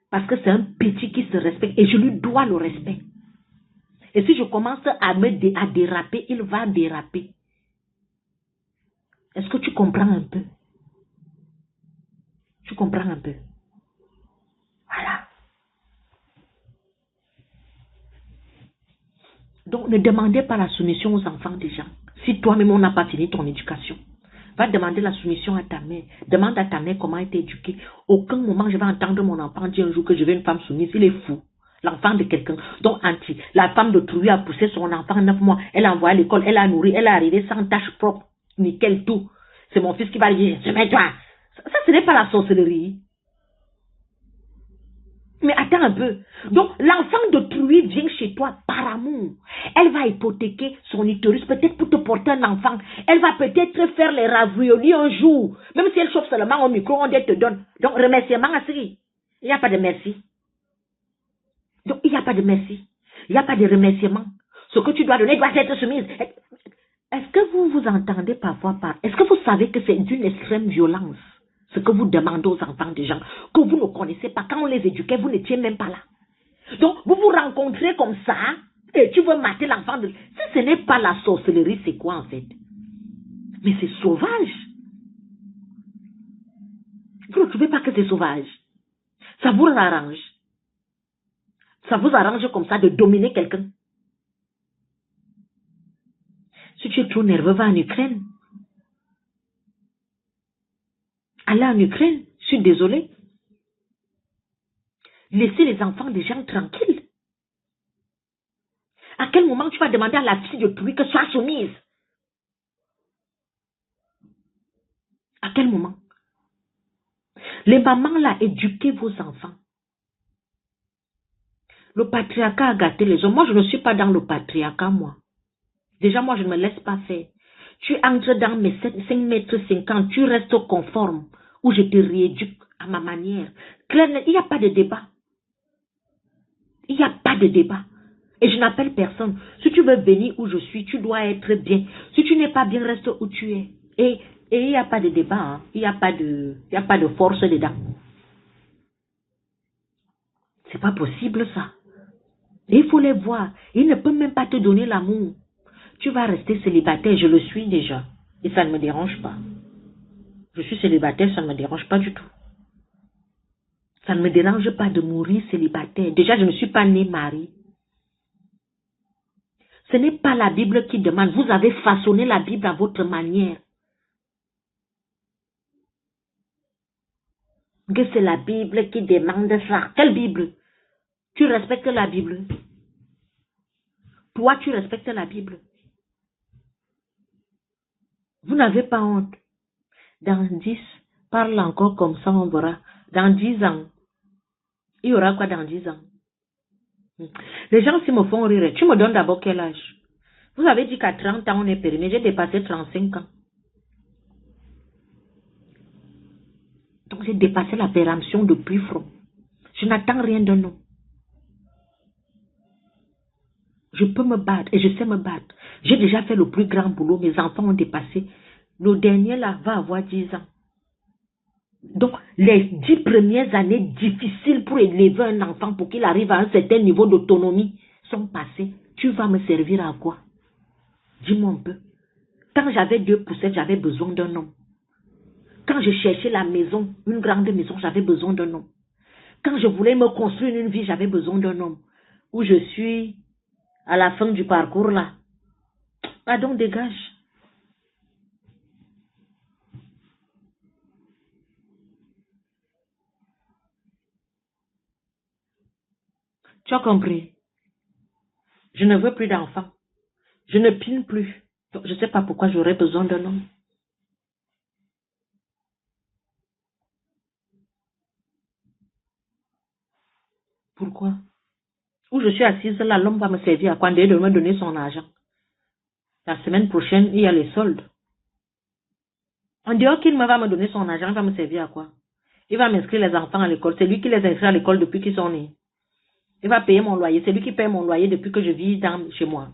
Parce que c'est un petit qui se respecte et je lui dois le respect. Et si je commence à déraper, il va déraper. Est-ce que tu comprends un peu? Tu comprends un peu? Voilà. Donc, ne demandez pas la soumission aux enfants des gens. Si toi-même, on n'a pas fini ton éducation, va demander la soumission à ta mère. Demande à ta mère comment elle t'a éduqué. Aucun moment, je vais entendre mon enfant dire un jour que je veux une femme soumise. Il est fou. L'enfant de quelqu'un. Donc, la femme de Trouille a poussé son enfant 9 mois. Elle a envoyé à l'école. Elle a nourri. Elle est arrivée sans tache propre. Nickel, tout. C'est mon fils qui va lui dire, je mets toi. Ça, ce n'est pas la sorcellerie. Mais attends un peu. Donc, l'enfant d'autrui vient chez toi par amour. Elle va hypothéquer son utérus, peut-être pour te porter un enfant. Elle va peut-être faire les raviolis un jour. Même si elle chauffe seulement au micro-ondes, elle te donne. Donc, remerciement à Siri. Il n'y a pas de merci. Donc, il n'y a pas de merci. Il n'y a pas de remerciement. Ce que tu dois donner doit être soumise. Est-ce que vous vous entendez parfois par... Est-ce que vous savez que c'est d'une extrême violence? Ce que vous demandez aux enfants des gens, que vous ne connaissez pas. Quand on les éduquait, vous n'étiez même pas là. Donc, vous vous rencontrez comme ça, et tu veux mater l'enfant de... Si ce n'est pas la sorcellerie, c'est quoi en fait? Mais c'est sauvage. Vous ne trouvez pas que c'est sauvage? Ça vous arrange. Ça vous arrange comme ça de dominer quelqu'un. Si tu es trop nerveux, va en Ukraine. aller en Ukraine. Je suis désolée. Laissez les enfants des gens tranquilles. À quel moment tu vas demander à la fille de pluie qu'elle soit soumise? À quel moment? Les mamans là, éduquez vos enfants. Le patriarcat a gâté les hommes. Moi, je ne suis pas dans le patriarcat, moi. Déjà, moi, je ne me laisse pas faire. Tu entres dans mes 5 mètres 50, tu restes conforme, ou je te rééduque à ma manière. Claire, il n'y a pas de débat. Il n'y a pas de débat. Et je n'appelle personne. Si tu veux venir où je suis, tu dois être bien. Si tu n'es pas bien, reste où tu es. Et il n'y a pas de débat. Hein. Il n'y a pas de force dedans. C'est pas possible ça. Et il faut les voir. Ils ne peuvent même pas te donner l'amour. Tu vas rester célibataire. Je le suis déjà. Et ça ne me dérange pas. Je suis célibataire, ça ne me dérange pas du tout. Ça ne me dérange pas de mourir célibataire. Déjà, je ne suis pas née mariée. Ce n'est pas la Bible qui demande. Vous avez façonné la Bible à votre manière. Que c'est la Bible qui demande ça. Quelle Bible? Tu respectes la Bible. Toi, tu respectes la Bible. Vous n'avez pas honte. Dans 10, parle encore comme ça, on verra. Dans 10 ans, il y aura quoi dans 10 ans? Les gens s'ils me font rire. Tu me donnes d'abord quel âge? Vous avez dit qu'à 30 ans, on est périmé. J'ai dépassé 35 ans. Donc, j'ai dépassé la péremption depuis front. Je n'attends rien d'un homme. Je peux me battre et je sais me battre. J'ai déjà fait le plus grand boulot. Mes enfants ont dépassé. Le dernier là va avoir 10 ans. Donc, les 10 premières années difficiles pour élever un enfant pour qu'il arrive à un certain niveau d'autonomie sont passées. Tu vas me servir à quoi? Dis-moi un peu. Quand j'avais 2 poussettes, j'avais besoin d'un homme. Quand je cherchais la maison, une grande maison, j'avais besoin d'un homme. Quand je voulais me construire une vie, j'avais besoin d'un homme. Où je suis à la fin du parcours là. Ah donc dégage. Tu as compris? Je ne veux plus d'enfants. Je ne pine plus. Donc, je ne sais pas pourquoi j'aurais besoin d'un homme. Pourquoi? Où je suis assise là, l'homme va me servir à quoi? De me donner son argent. La semaine prochaine, il y a les soldes. En dehors qu'il va me donner son argent, il va me servir à quoi? Il va m'inscrire les enfants à l'école. C'est lui qui les inscrit à l'école depuis qu'ils sont nés. Il va payer mon loyer. C'est lui qui paye mon loyer depuis que je vis chez moi.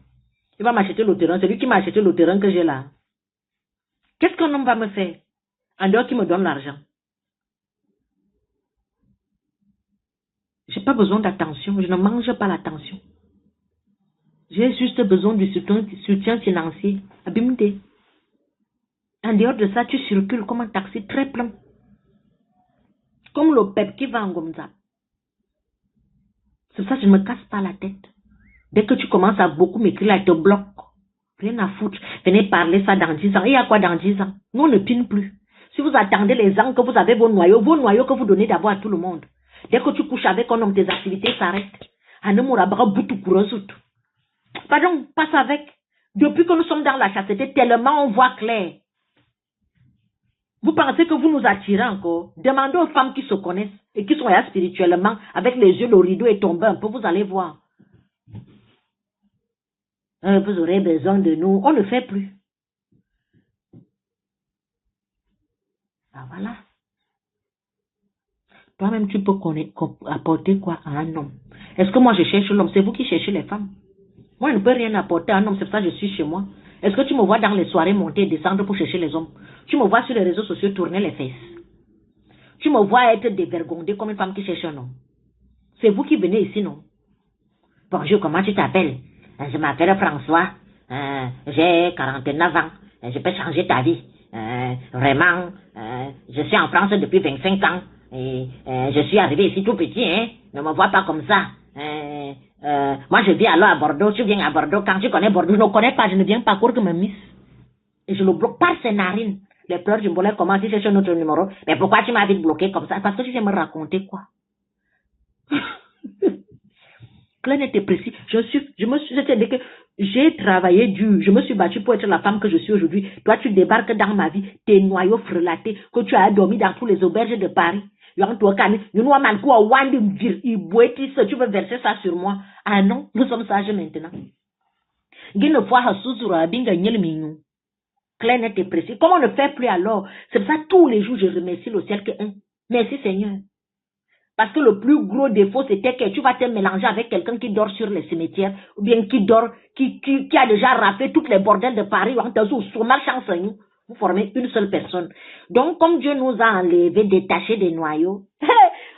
Il va m'acheter le terrain. C'est lui qui m'a acheté le terrain que j'ai là. Qu'est-ce qu'un homme va me faire? En dehors qu'il me donne l'argent. Je n'ai pas besoin d'attention. Je ne mange pas l'attention. J'ai juste besoin du soutien financier. Abimde. En dehors de ça, tu circules comme un taxi très plein. Comme le pep qui va en Gomza. C'est ça, je ne me casse pas la tête. Dès que tu commences à beaucoup m'écrire, là, je te bloque. Rien à foutre. Venez parler ça dans 10 ans. Il y a quoi dans 10 ans? Nous, on ne pine plus. Si vous attendez les ans que vous avez vos noyaux que vous donnez d'abord à tout le monde. Dès que tu couches avec un homme, tes activités s'arrêtent. Pardon, passe avec. Depuis que nous sommes dans la chasteté, tellement on voit clair. Vous pensez que vous nous attirez encore? Demandez aux femmes qui se connaissent et qui sont là spirituellement, avec les yeux, le rideau est tombé un peu, vous allez voir. Vous aurez besoin de nous. On ne fait plus. Ah voilà. Toi-même, tu peux apporter quoi à un homme? Est-ce que moi je cherche l'homme? C'est vous qui cherchez les femmes. Moi, je ne peux rien apporter à un homme, c'est pour ça que je suis chez moi. Est-ce que tu me vois dans les soirées monter et descendre pour chercher les hommes? Tu me vois sur les réseaux sociaux tourner les fesses. Tu me vois être dévergondée comme une femme qui cherche un homme. C'est vous qui venez ici, non? Bonjour, comment tu t'appelles? Je m'appelle François. J'ai 49 ans. Je peux changer ta vie. Vraiment, je suis en France depuis 25 ans. Et je suis arrivé ici tout petit, hein. Ne me vois pas comme ça. Moi, je vis alors à Bordeaux. Tu viens à Bordeaux. Quand tu connais Bordeaux, je ne connais pas. Je ne viens pas court que me miss. Et je le bloque par ses narines. Les pleurs du bonheur commencent, ils cherchent un autre numéro. Mais pourquoi tu m'as vite bloqué comme ça? Parce que tu viens me raconter quoi? Clair net et précis. C'est-à-dire que j'ai travaillé dur. Je me suis battue pour être la femme que je suis aujourd'hui. Toi, tu débarques dans ma vie, tes noyaux frelatés, que tu as dormi dans tous les auberges de Paris. Tu veux verser ça sur moi? Ah non, nous sommes sages maintenant. Clair, net et précis. Comment on ne fait plus alors? C'est pour ça tous les jours je remercie le ciel que merci Seigneur. Parce que le plus gros défaut, c'était que tu vas te mélanger avec quelqu'un qui dort sur les cimetières, ou bien qui dort, qui a déjà raflé toutes les bordels de Paris, vous formez une seule personne. Donc, comme Dieu nous a enlevé, détaché des noyaux,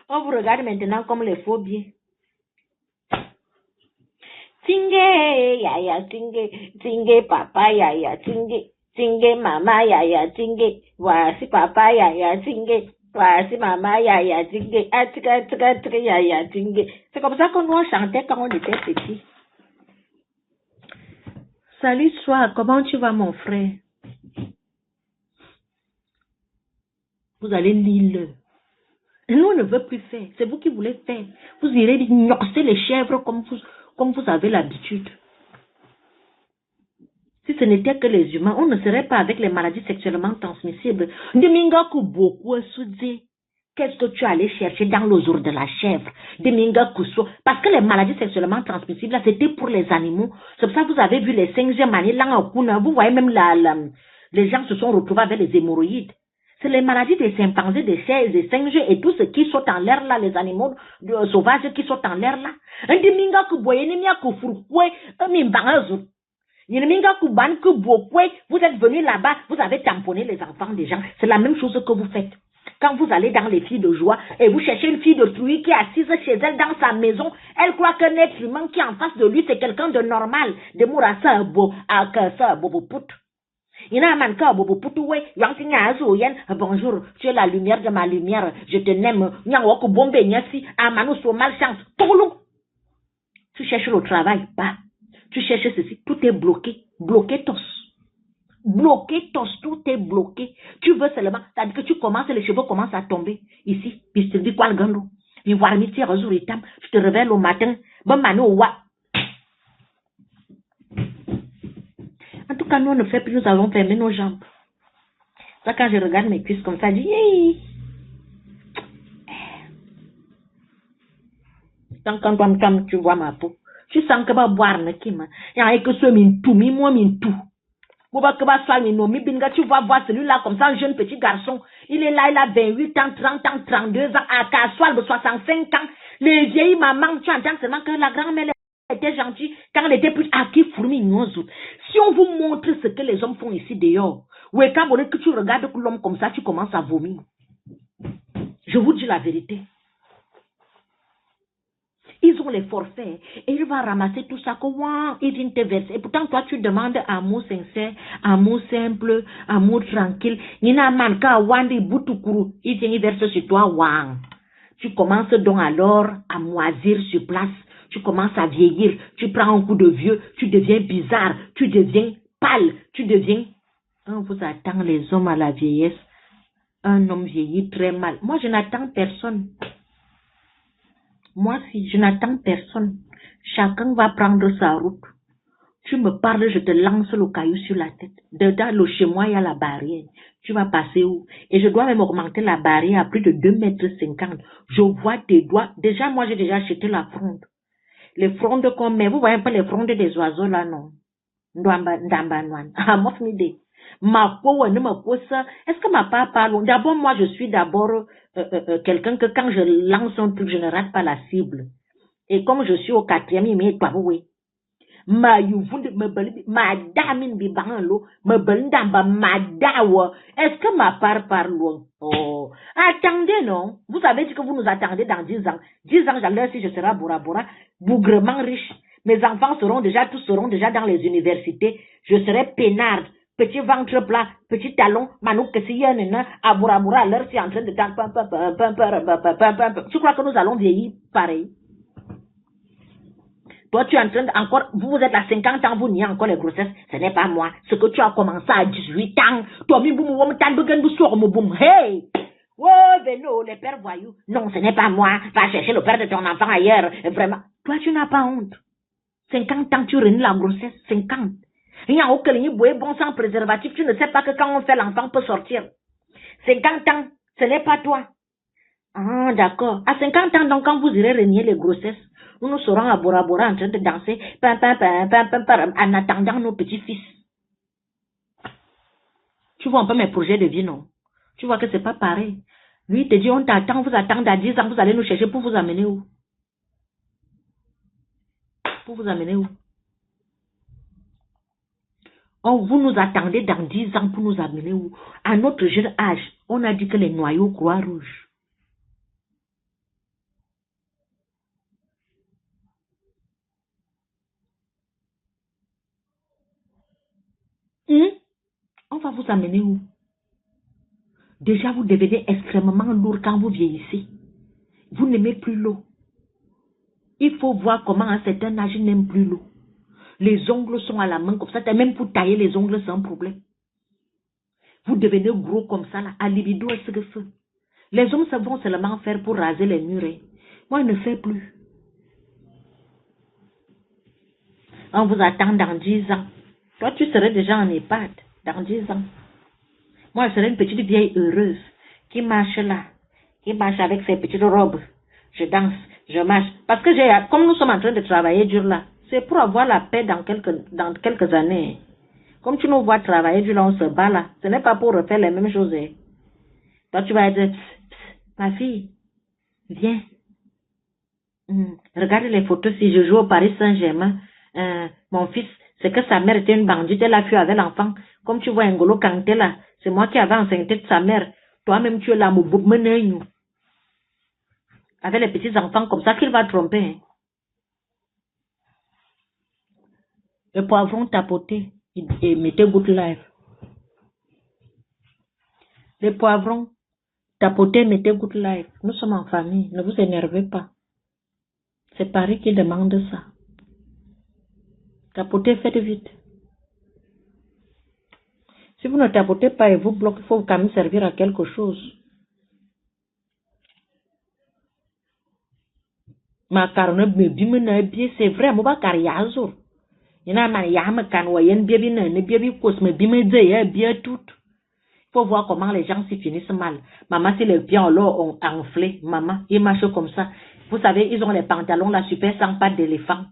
on vous regarde maintenant comme les phobies. Tingue, yaya, tingue, papa, yaya, tingue, mama, yaya, tingue, voici papa, yaya, tingue. Voici maman, yaya, tingue, yaya, tingue. C'est comme ça qu'on nous chantait quand on était petits. Salut, soir, comment tu vas, mon frère? Vous allez lire. Nous, on ne veut plus faire. C'est vous qui voulez faire. Vous irez noxer les chèvres comme vous avez l'habitude. Si ce n'était que les humains, on ne serait pas avec les maladies sexuellement transmissibles. Qu'est-ce que tu allais chercher dans l'osure de la chèvre? Parce que les maladies sexuellement transmissibles, là, c'était pour les animaux. C'est pour ça que vous avez vu les 5e années, là, vous voyez même les gens se sont retrouvés avec les hémorroïdes. C'est les maladies des chimpanzés, des chèvres, des singes et tout ce qui saute en l'air là, les animaux sauvages qui sautent en l'air là. Vous êtes venus là-bas, vous avez tamponné les enfants des gens. C'est la même chose que vous faites. Quand vous allez dans les filles de joie et vous cherchez une fille de truie qui est assise chez elle dans sa maison, elle croit qu'un être humain qui est en face de lui, c'est quelqu'un de normal. De mourassa bobo put. Bonjour, tu es la lumière de ma lumière, je te n'aime. Tu cherches le travail, bah. Tu cherches ceci, tout est bloqué. Bloqué tous. Bloqué tous, tout est bloqué. Tu veux seulement, c'est-à-dire que tu commences, les cheveux commencent à tomber. Ici, puis tu te dis quoi le gando? Tu te réveilles au matin, bon mano wa. En tout cas, nous on ne fait plus, nous avons fermé nos jambes. Ça, quand je regarde mes cuisses comme ça, je dis, hey. Quand tu vois ma peau, tu sens que va boire ne kima. Il y a que ce min tout, mi moi min tout. Tu vas voir celui-là comme ça, un jeune petit garçon. Il est là, il a 28 ans, 30 ans, 32 ans, à Kassoal de 65 ans. Les vieilles mamans, tu entends seulement que la grand-mère était gentille quand elle était plus à qui fourmi nous. Si on vous montre ce que les hommes font ici dehors, ouais, quand que tu regardes l'homme comme ça, tu commences à vomir. Je vous dis la vérité. Ils ont les forfaits et il va ramasser tout ça. Comment ils viennent te verser? Et pourtant, toi, tu demandes amour sincère, amour simple, amour tranquille. Nina manka wandi butukuru. Ils viennent verser sur toi. Wang. Tu commences donc alors à moisir sur place. Tu commences à vieillir. Tu prends un coup de vieux. Tu deviens bizarre. Tu deviens pâle. Tu deviens. On vous attend les hommes à la vieillesse. Un homme vieillit très mal. Moi, je n'attends personne. Moi, si je n'attends personne, chacun va prendre sa route. Tu me parles, je te lance le caillou sur la tête. Dedans, chez moi, il y a la barrière. Tu vas passer où? Et je dois même augmenter la barrière à plus de 2,50 m. Je vois tes doigts. Déjà, moi, j'ai déjà acheté la fronde. Les frondes qu'on met, vous voyez pas les frondes des oiseaux là, non? Ah, moi, c'est une idée. Ma peau, ne me pose ça. Est-ce que ma part parle? D'abord, moi, je suis d'abord quelqu'un que quand je lance un truc, je ne rate pas la cible. Et comme je suis au 4e, il m'est pas oui. Ma damine bi bangalo, me bendamba ma dawa. Est-ce que ma part parle? Oh, attendez, non? Vous savez que vous nous attendez dans 10 ans. 10 ans, j'allais si je serai Bora Bora, bougrement riche. Mes enfants tous seront déjà dans les universités. Je serai peinarde. Petit ventre plat, petit talon, manou que si y'en a, à Bora Bora, l'heure c'est en train de tu crois que nous allons vieillir pareil? Toi, tu es en train de encore, vous êtes à 50 ans, vous niez encore les grossesses. Ce n'est pas moi. Ce que tu as commencé à 18 ans. Toi, hey! Oh, Vélo, les pères voyous. Non, ce n'est pas moi. Va chercher le père de ton enfant ailleurs. Vraiment. Toi, tu n'as pas honte. 50 ans, tu renies la grossesse. 50. Il n'y a aucun bon sans préservatif. Tu ne sais pas que quand on fait l'enfant peut sortir. 50 ans, ce n'est pas toi. Ah, d'accord. À 50 ans, donc, quand vous irez renier les grossesses, nous serons à Bora Bora en train de danser en attendant nos petits-fils. Tu vois un peu mes projets de vie, non? Tu vois que c'est pas pareil. Lui, il te dit, on t'attend, vous attendez à 10 ans, vous allez nous chercher pour vous amener où? Pour vous amener où? Oh, vous nous attendez dans 10 ans pour nous amener où? À notre jeune âge, on a dit que les noyaux croient rouge. On va vous amener où? Déjà, vous devenez extrêmement lourd quand vous vieillissez. Vous n'aimez plus l'eau. Il faut voir comment à un certain âge, il n'aime plus l'eau. Les ongles sont à la main comme ça. Même pour tailler les ongles, c'est un problème. Vous devenez gros comme ça, là, à libido et ce que feu. Les hommes vont seulement faire pour raser les murs. Moi, je ne fais plus. On vous attend dans 10 ans. Toi, tu serais déjà en EHPAD dans 10 ans. Moi, je serais une petite vieille heureuse qui marche là, qui marche avec ses petites robes. Je danse, je marche. Parce que comme nous sommes en train de travailler dur là, c'est pour avoir la paix dans quelques années. Comme tu nous vois travailler dur là, on se bat là. Ce n'est pas pour refaire les mêmes choses. Toi, tu vas dire, ma fille, viens. Regarde les photos si je joue au Paris Saint-Germain. Mon fils, c'est que sa mère était une bandite, elle a fui avec l'enfant. Comme tu vois N'Golo Kanté là, c'est moi qui avais enceinté de sa mère. Toi-même, tu es là, avec les petits enfants comme ça qu'il va tromper. Hein. Le poivron tapoté et mettez Good Life. Le poivron tapoté, mettez Good Life. Nous sommes en famille, ne vous énervez pas. C'est Paris qui demande ça. Tapotez, faites vite. Si vous ne tapotez pas et vous bloquez, il faut quand même servir à quelque chose. Ma carne c'est vrai, moi car yazo. Yana ma yam kan wayen bébé ne bébé cause me bime bien tout. Faut voir comment les gens s'y finissent mal. Maman, si les pieds ont enflé, maman, ils marchent comme ça. Vous savez, ils ont les pantalons là super sans pattes d'éléphant.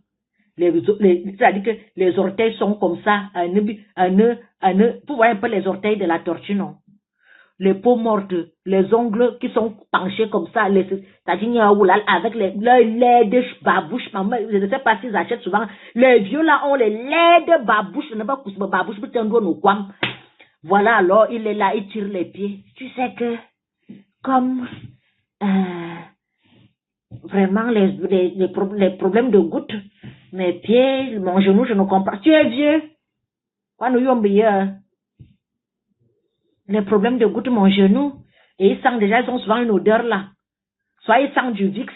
C'est-à-dire que les orteils sont comme ça, vous voyez un peu les orteils de la tortue, non? Les peaux mortes, les ongles qui sont penchés comme ça, c'est-à-dire avec les laides babouches, maman, je ne sais pas s'ils achètent souvent, les vieux là ont les laides babouches, je ne sais pas si babouche, peut-être un doigt nous quoi. Voilà, alors il est là, il tire les pieds. Tu sais que, comme vraiment les problèmes de gouttes, mes pieds, mon genou, je ne comprends pas. Tu es vieux. Les problèmes de gouttes, mon genou, et ils sentent déjà, ils ont souvent une odeur là. Soit ils sentent du Vicks,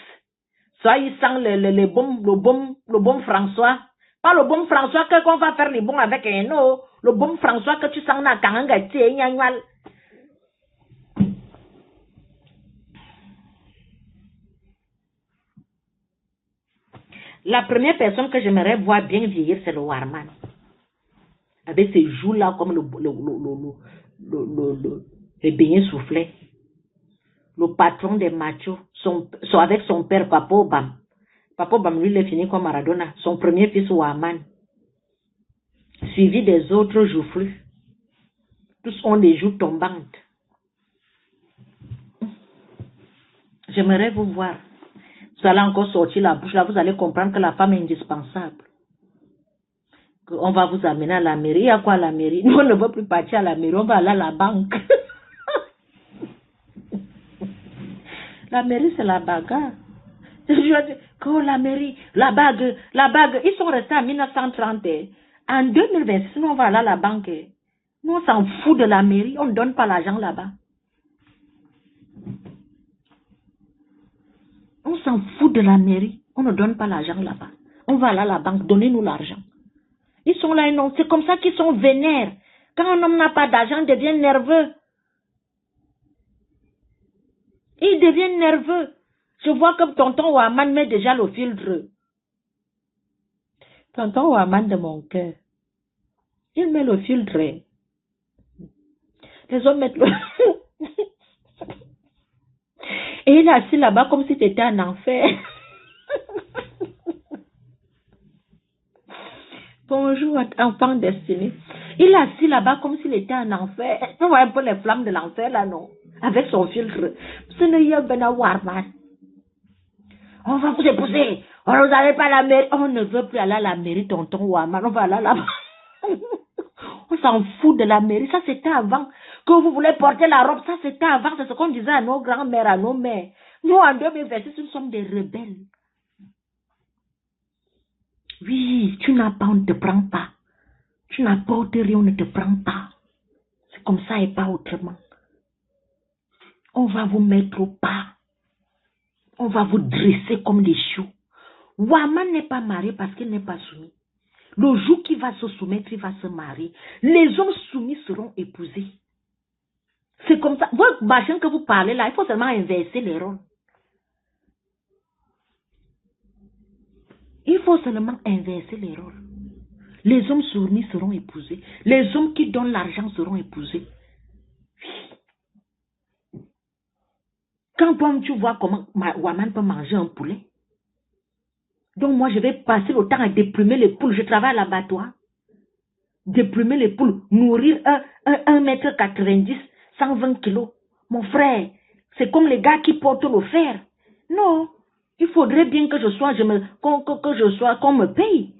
soit ils sentent le baume François. Pas le baume François qu'on va faire les bons avec un eau. Le baume François que tu sens là, la première personne que j'aimerais voir bien vieillir, c'est le Warman. Avec ses joues là, comme le beignet soufflé. Le patron des machos, avec son père, Papa Obam. Papa Obam, lui, il est fini comme Maradona. Son premier fils, Warman. Suivi des autres joufflus. Tous ont des joues tombantes. J'aimerais vous voir. Vous allez encore sortir la bouche, là, vous allez comprendre que la femme est indispensable. On va vous amener à la mairie. Il y a quoi à la mairie? Nous, on ne veut plus partir à la mairie, on va aller à la banque. La mairie, c'est la bagarre. Quand la mairie, la bague, ils sont restés en 1930. En 2026, nous, on va aller à la banque. Nous, on s'en fout de la mairie, on ne donne pas l'argent là-bas. On s'en fout de la mairie, on ne donne pas l'argent là-bas. On va aller à la banque, donnez-nous l'argent. Ils sont là, non, c'est comme ça qu'ils sont vénères. Quand un homme n'a pas d'argent, il devient nerveux. Il devient nerveux. Je vois que tonton Ouaman met déjà le filtre. Tonton Ouaman de mon cœur. Il met le filtre. Les hommes mettent le... Et il est assis là-bas comme si c'était un enfer. Bonjour, enfant destiné. Il est assis là-bas comme s'il était un enfer. Vous voyez un peu les flammes de l'enfer là, non? Avec son filtre. Ce n'est pas Ben Warman. On va vous épouser. On ne allez pas à la mairie. On ne veut plus aller à la mairie, tonton Warman. On va aller là-bas. On s'en fout de la mairie. Ça, c'était avant. Que vous voulez porter la robe, ça, c'était avant. C'est ce qu'on disait à nos grands-mères, à nos mères. Nous, en 2026, nous sommes des rebelles. Oui, tu n'as pas, on ne te prend pas. Tu n'apportes rien, on ne te prend pas. C'est comme ça et pas autrement. On va vous mettre au pas. On va vous dresser comme des chiots. Ouaman n'est pas marié parce qu'il n'est pas soumis. Le jour qu'il va se soumettre, il va se marier. Les hommes soumis seront épousés. C'est comme ça. Votre machin que vous parlez là, il faut seulement inverser les rôles. Il faut seulement inverser les rôles. Les hommes soumis seront épousés. Les hommes qui donnent l'argent seront épousés. Quand toi, tu vois comment Ouaman peut manger un poulet. Donc moi, je vais passer le temps à déplumer les poules. Je travaille à l'abattoir. Déplumer les poules. Nourrir 1,90 m, 120 kilos. Mon frère, c'est comme les gars qui portent le fer. Non, il faudrait bien que je sois, qu'on me paye.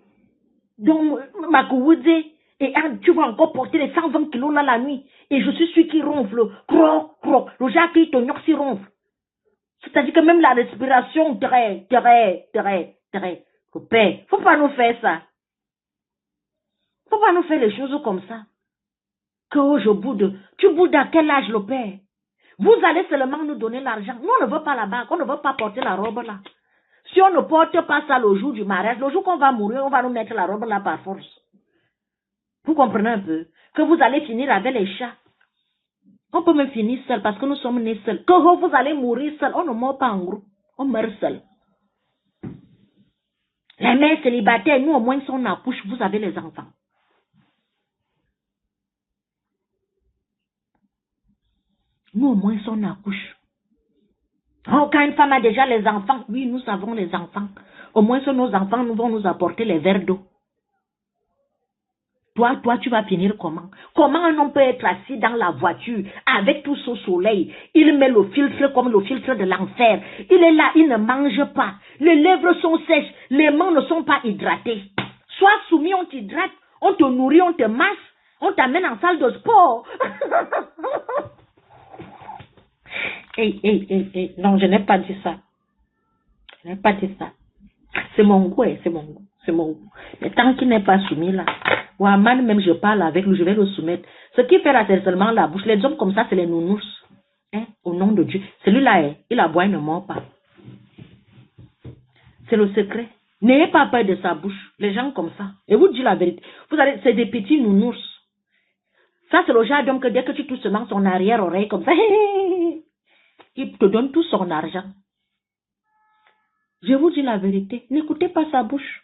Donc, ma Kououdze, et tu vas encore porter les 120 kilos là la nuit. Et je suis celui qui ronfle. Croc, croc. Le gars qui te si ronfle. C'est-à-dire que même la respiration, très. Faut pas nous faire ça. Faut pas nous faire les choses comme ça. Que je boude. Tu boudes à quel âge, le père? Vous allez seulement nous donner l'argent. Nous, on ne veut pas la bague. On ne veut pas porter la robe là. Si on ne porte pas ça le jour du mariage, le jour qu'on va mourir, on va nous mettre la robe là par force. Vous comprenez un peu? Que vous allez finir avec les chats. On peut même finir seul parce que nous sommes nés seuls. Que vous allez mourir seul. On ne meurt pas en groupe. On meurt seul. Les mères célibataires, nous au moins si on accouche, vous avez les enfants. Nous au moins si on accouche. Oh, quand une femme a déjà les enfants, oui, nous avons les enfants. Au moins si nos enfants nous vont nous apporter les verres d'eau. Toi, tu vas finir comment? Comment un homme peut être assis dans la voiture avec tout ce soleil? Il met le filtre comme le filtre de l'enfer. Il est là, il ne mange pas. Les lèvres sont sèches, les mains ne sont pas hydratées. Sois soumis, on t'hydrate, on te nourrit, on te masse, on t'amène en salle de sport. Non, je n'ai pas dit ça. Je n'ai pas dit ça. C'est mon goût, c'est mon goût. C'est mon goût. Mais tant qu'il n'est pas soumis là, Ouaman, même je parle avec lui, je vais le soumettre. Ce qui fait là, c'est seulement la bouche. Les hommes comme ça, c'est les nounous. Hein? Au nom de Dieu. Celui-là, il a boit, il ne mord pas. C'est le secret. N'ayez pas peur de sa bouche. Les gens comme ça. Et vous dites la vérité. Vous allez, c'est des petits nounous. Ça, c'est le genre d'homme que dès que tu touches seulement son arrière-oreille comme ça, il te donne tout son argent. Je vous dis la vérité. N'écoutez pas sa bouche.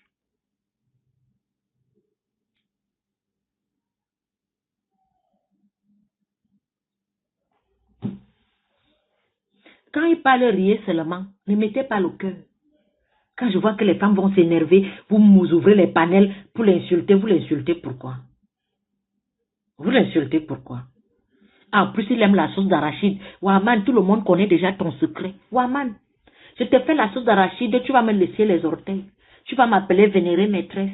Quand il parle, riez seulement. Ne mettez pas le cœur. Quand je vois que les femmes vont s'énerver, vous ouvrez les panels pour l'insulter. Vous l'insultez pourquoi? Vous l'insultez pourquoi? En plus, il aime la sauce d'arachide. Ouaman, tout le monde connaît déjà ton secret. Ouaman, je te fais la sauce d'arachide, tu vas me laisser les orteils. Tu vas m'appeler vénérée maîtresse.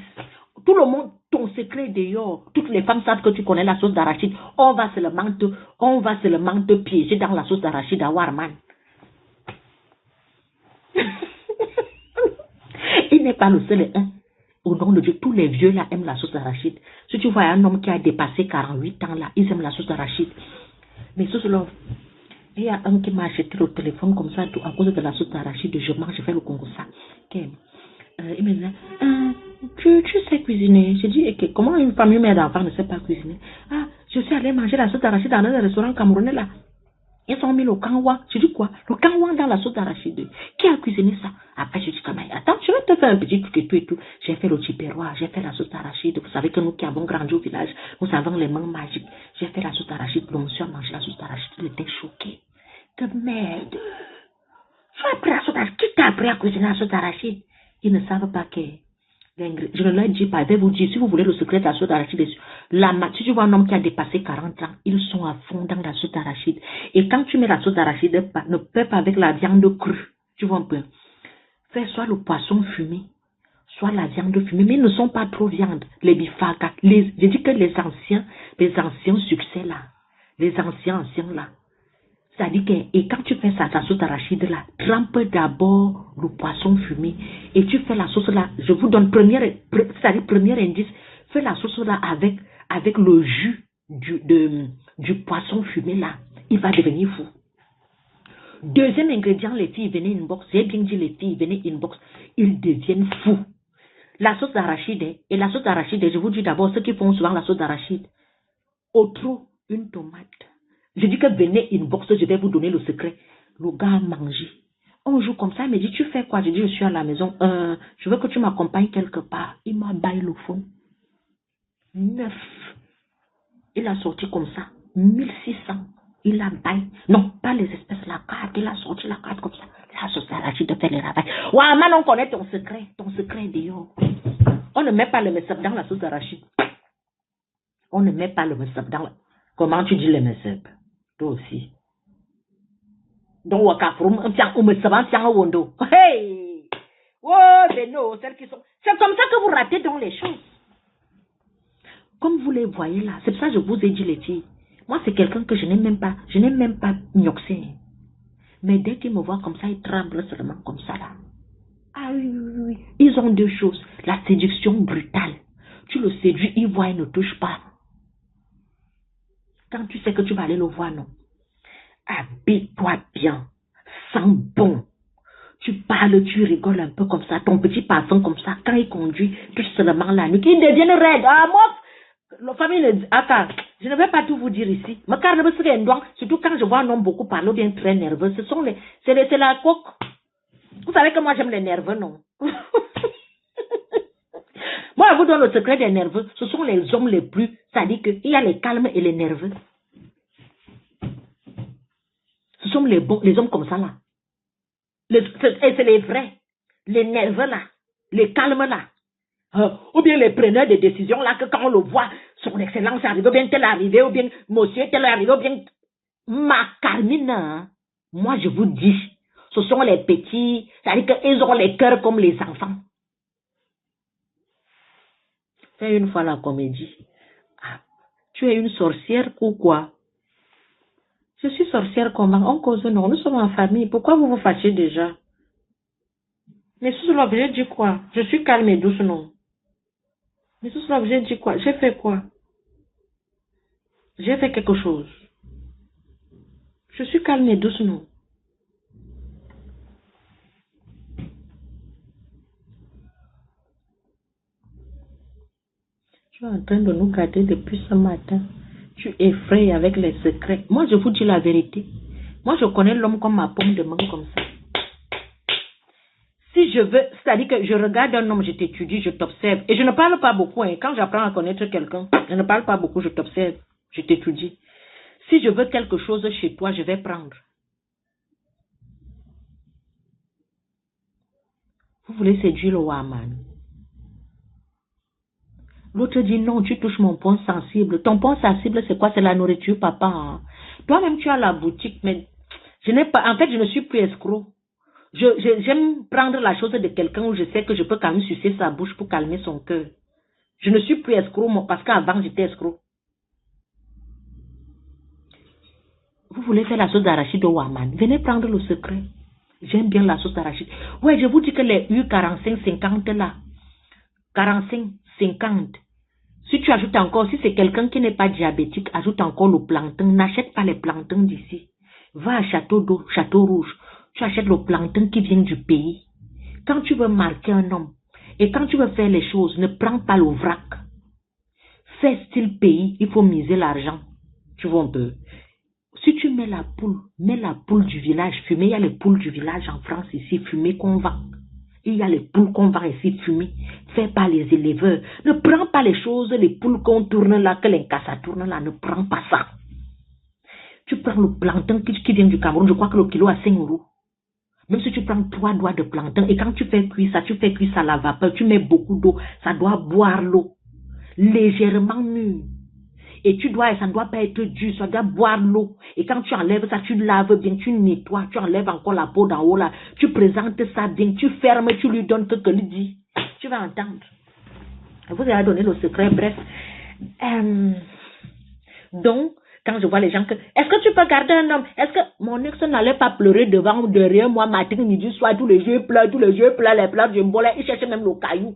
Tout le monde, ton secret est dehors. Toutes les femmes savent que tu connais la sauce d'arachide. On va seulement te piéger dans la sauce d'arachide à Ouaman. Il n'est pas le seul. Au nom de Dieu, tous les vieux là aiment la sauce d'arachide. Si tu vois un homme qui a dépassé 48 ans là, ils aiment la sauce d'arachide. Mais sauce là, il y a un qui m'a acheté le téléphone comme ça à cause de la sauce d'arachide. Je mange, je fais le Congo ça. Il me disait, tu sais cuisiner. J'ai dit, comment une famille mère d'enfants ne sait pas cuisiner? Ah, je suis allée manger la sauce d'arachide dans un restaurant camerounais là. Ils ont mis le kanwa. Je dis quoi? Le kanwa dans la sauce d'arachide. Qui a cuisiné ça? Après, je dis quand même, attends, je vais te faire un petit truc et tout. J'ai fait le chipérois, j'ai fait la sauce d'arachide. Vous savez que nous qui avons grandi au village, nous avons les mains magiques. J'ai fait la sauce d'arachide. Le monsieur a mangé la sauce d'arachide. Il était choqué. Que merde! Tu as appris la sauce d'arachide. Qui t'a appris à cuisiner la sauce d'arachide? Ils ne savent pas que... Je ne leur dis pas, je vais vous dire, si vous voulez le secret de la sauce d'arachide, si tu vois un homme qui a dépassé 40 ans, ils sont à fond dans la sauce d'arachide. Et quand tu mets la sauce d'arachide, ne fais pas avec la viande crue. Tu vois un peu. Fais soit le poisson fumé, soit la viande fumée, mais ils ne sont pas trop viande. Les bifaka, je dis que les anciens succès là, les anciens là, c'est-à-dire que, et quand tu fais ça, ta sauce d'arachide là, trempe d'abord le poisson fumé et tu fais la sauce là, je vous donne premier indice, fais la sauce là avec le jus du poisson fumé là, il va devenir fou. Deuxième ingrédient, les filles venaient inbox, j'ai bien dit les filles venaient inbox, ils deviennent fous. La sauce d'arachide, et la sauce d'arachide, je vous dis d'abord, ceux qui font souvent la sauce d'arachide, au trou, une tomate. Je dis que venez inbox, je vais vous donner le secret. Le gars a mangé. Un jour comme ça, il me dit, tu fais quoi? Je dis, je suis à la maison. Je veux que tu m'accompagnes quelque part. Il m'a baillé le fond. 9. Il a sorti comme ça. 1600. Il a baillé. Non, pas les espèces, la carte. Il a sorti la carte comme ça. La sauce d'arachide de faire les ravages. Ouais, man, on connaît ton secret. Ton secret est dehors. On ne met pas le messab dans la sauce d'arachide. On ne met pas le messab dans la... Comment tu dis le messab? Toi aussi. Donc, Wakafrum, hey! Oh, Beno, celles qui sont. C'est comme ça que vous ratez dans les choses. Comme vous les voyez là, c'est pour ça que je vous ai dit les filles. Moi, c'est quelqu'un que je n'ai même pas mioxé. Mais dès qu'ils me voient comme ça, ils tremblent seulement comme ça là. Ah oui, oui, oui. Ils ont deux choses. La séduction brutale. Tu le séduis, il voit, il ne touche pas. Quand tu sais que tu vas aller le voir, non. Habille-toi bien. Sens bon. Tu parles, tu rigoles un peu comme ça. Ton petit parfum comme ça. Quand il conduit, tout seulement la nuit. Ils deviennent raides. Ah, moi, la famille, attends, je ne vais pas tout vous dire ici. Mais car surtout quand je vois un homme beaucoup parler ou bien très nerveux, c'est la coque. Vous savez que moi j'aime les nerveux, non? Moi, je vous donne le secret des nerveux. Ce sont les hommes les plus. Ça dit qu'il y a les calmes et les nerveux. Ce sont les bons, les hommes comme ça là. Et c'est les vrais. Les nerveux là. Les calmes là. Ou bien les preneurs de décisions là, que quand on le voit, son excellence est arrivée, ou bien tel est arrivé, ou bien monsieur tel est arrivé, ou bien ma Carmine. Hein? Moi, je vous dis, ce sont les petits, c'est-à-dire qu'ils ont les cœurs comme les enfants. Fais une fois la comédie. Ah, tu es une sorcière ou quoi? Je suis sorcière comment? On cause non, nous sommes en famille. Pourquoi vous vous fâchez déjà? Mais sous l'objet, j'ai dit quoi? Je suis calme et douce, non? Mais sous l'objet, j'ai dit quoi? J'ai fait quoi? J'ai fait quelque chose. Je suis calme et douce, non? Tu es en train de nous garder depuis ce matin. Tu effraies avec les secrets. Moi, je vous dis la vérité. Moi, je connais l'homme comme ma paume de main, comme ça. Si je veux, c'est-à-dire que je regarde un homme, je t'étudie, je t'observe. Et je ne parle pas beaucoup. Hein. Quand j'apprends à connaître quelqu'un, je ne parle pas beaucoup, je t'observe, je t'étudie. Si je veux quelque chose chez toi, je vais prendre. Vous voulez séduire le Waman. L'autre dit non, tu touches mon point sensible. Ton point sensible, c'est quoi? C'est la nourriture, papa. Hein? Toi-même, tu as la boutique, mais je n'ai pas. En fait, je ne suis plus escroc. J'aime prendre la chose de quelqu'un où je sais que je peux quand même sucer sa bouche pour calmer son cœur. Je ne suis plus escroc, moi, parce qu'avant, j'étais escroc. Vous voulez faire la sauce d'arachide au Waman? Venez prendre le secret. J'aime bien la sauce d'arachide. Ouais, je vous dis que les U45-50 là, 45-50, si tu ajoutes encore, si c'est quelqu'un qui n'est pas diabétique, ajoute encore le plancton. N'achète pas les planctons d'ici. Va à Château d'eau, Château Rouge. Tu achètes le plancton qui vient du pays. Quand tu veux marquer un homme, Et quand tu veux faire les choses, ne prends pas le vrac. Fais style pays, il faut miser l'argent. Tu vois un peu. Si tu mets la poule du village fumée. Il y a les poules du village en France ici, fumées qu'on vend. Il y a les poules qu'on vend ici, fumées. Fais pas les éleveurs. Ne prends pas les choses, les poules qu'on tourne là, que l'incassa tourne là. Ne prends pas ça. Tu prends le plantain qui vient du Cameroun. Je crois que le kilo à 5 €. Même si tu prends 3 doigts de plantain et quand tu fais cuire ça, à la vapeur. Tu mets beaucoup d'eau. Ça doit boire l'eau. Légèrement mûr. Et ça ne doit pas être dur, ça doit boire l'eau. Et quand tu enlèves ça, tu laves bien, tu nettoies, tu enlèves encore la peau d'en haut là, tu présentes ça bien, tu fermes, tu lui donnes ce que lui dit. Tu vas entendre. Vous avez donné le secret, bref. Donc, quand je vois les gens est-ce que tu peux garder un homme? Est-ce que mon ex n'allait pas pleurer devant ou derrière moi, matin, midi, soir, tous les jours, les pleurs, je me volais, il cherchait même le caillou.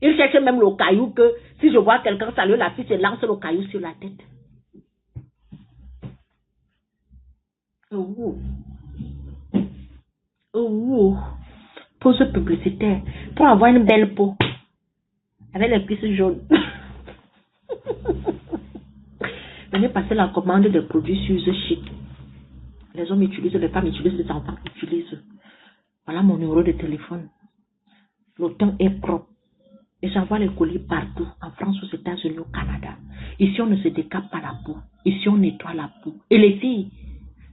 Il cherchait même le caillou que si je vois quelqu'un saluer la fille, je lance le caillou sur la tête. Pause publicitaire. Pour avoir une belle peau. Avec les cuisses jaunes. Venez passer la commande des produits Suze Chic. Les hommes utilisent, les femmes utilisent, les enfants utilisent. Voilà mon numéro de téléphone. Le temps est propre. Et j'envoie les colis partout, en France, aux États-Unis, au Canada. Ici, on ne se décape pas la peau. Ici, on nettoie la peau. Et les filles,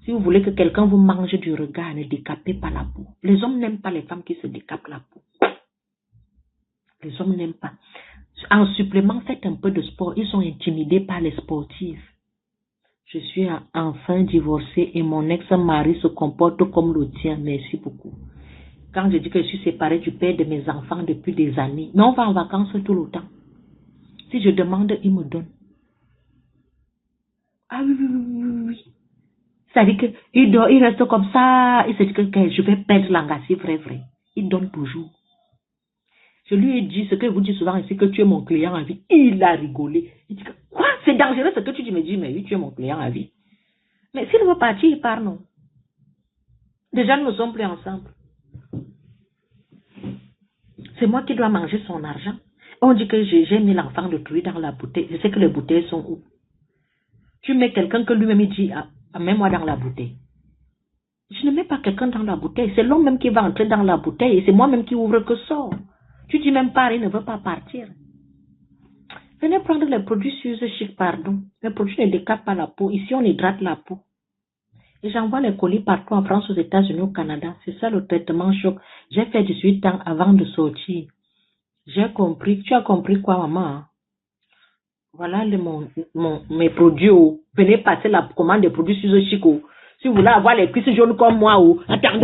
si vous voulez que quelqu'un vous mange du regard, ne décapez pas la peau. Les hommes n'aiment pas les femmes qui se décapent la peau. Les hommes n'aiment pas. En supplément, faites un peu de sport. Ils sont intimidés par les sportifs. Je suis enfin divorcée et mon ex-mari se comporte comme le tien. Merci beaucoup. Quand je dis que je suis séparée du père de mes enfants depuis des années, mais on va en vacances tout le temps. Si je demande, il me donne. Ah oui. Ça veut dire qu'il reste comme ça, il se dit que je vais perdre l'engagé, vrai. Il donne toujours. Je lui ai dit ce que vous dites souvent ici, que tu es mon client à vie. Il a rigolé. Il dit que, quoi? C'est dangereux ce que tu dis. Me dis, mais oui, tu es mon client à vie. Mais s'il veut partir, il part, non. Déjà, nous ne sommes plus ensemble. C'est moi qui dois manger son argent. On dit que j'ai mis l'enfant de truie dans la bouteille. Je sais que les bouteilles sont où? Tu mets quelqu'un que lui-même dit, mets-moi dans la bouteille. Je ne mets pas quelqu'un dans la bouteille. C'est l'homme même qui va entrer dans la bouteille et c'est moi-même qui ouvre que sort. Tu dis même pas, il ne veut pas partir. Venez prendre les produits Suze Chic, pardon. Les produits ne décapent pas la peau. Ici, on hydrate la peau. Et j'envoie les colis partout en France, aux États-Unis, au Canada. C'est ça le traitement choc. J'ai fait 18 ans avant de sortir. J'ai compris. Tu as compris quoi, maman? Voilà mes produits. Venez passer la commande des produits Suze Chic. Si vous voulez avoir les cuisses jaunes comme moi, attendez.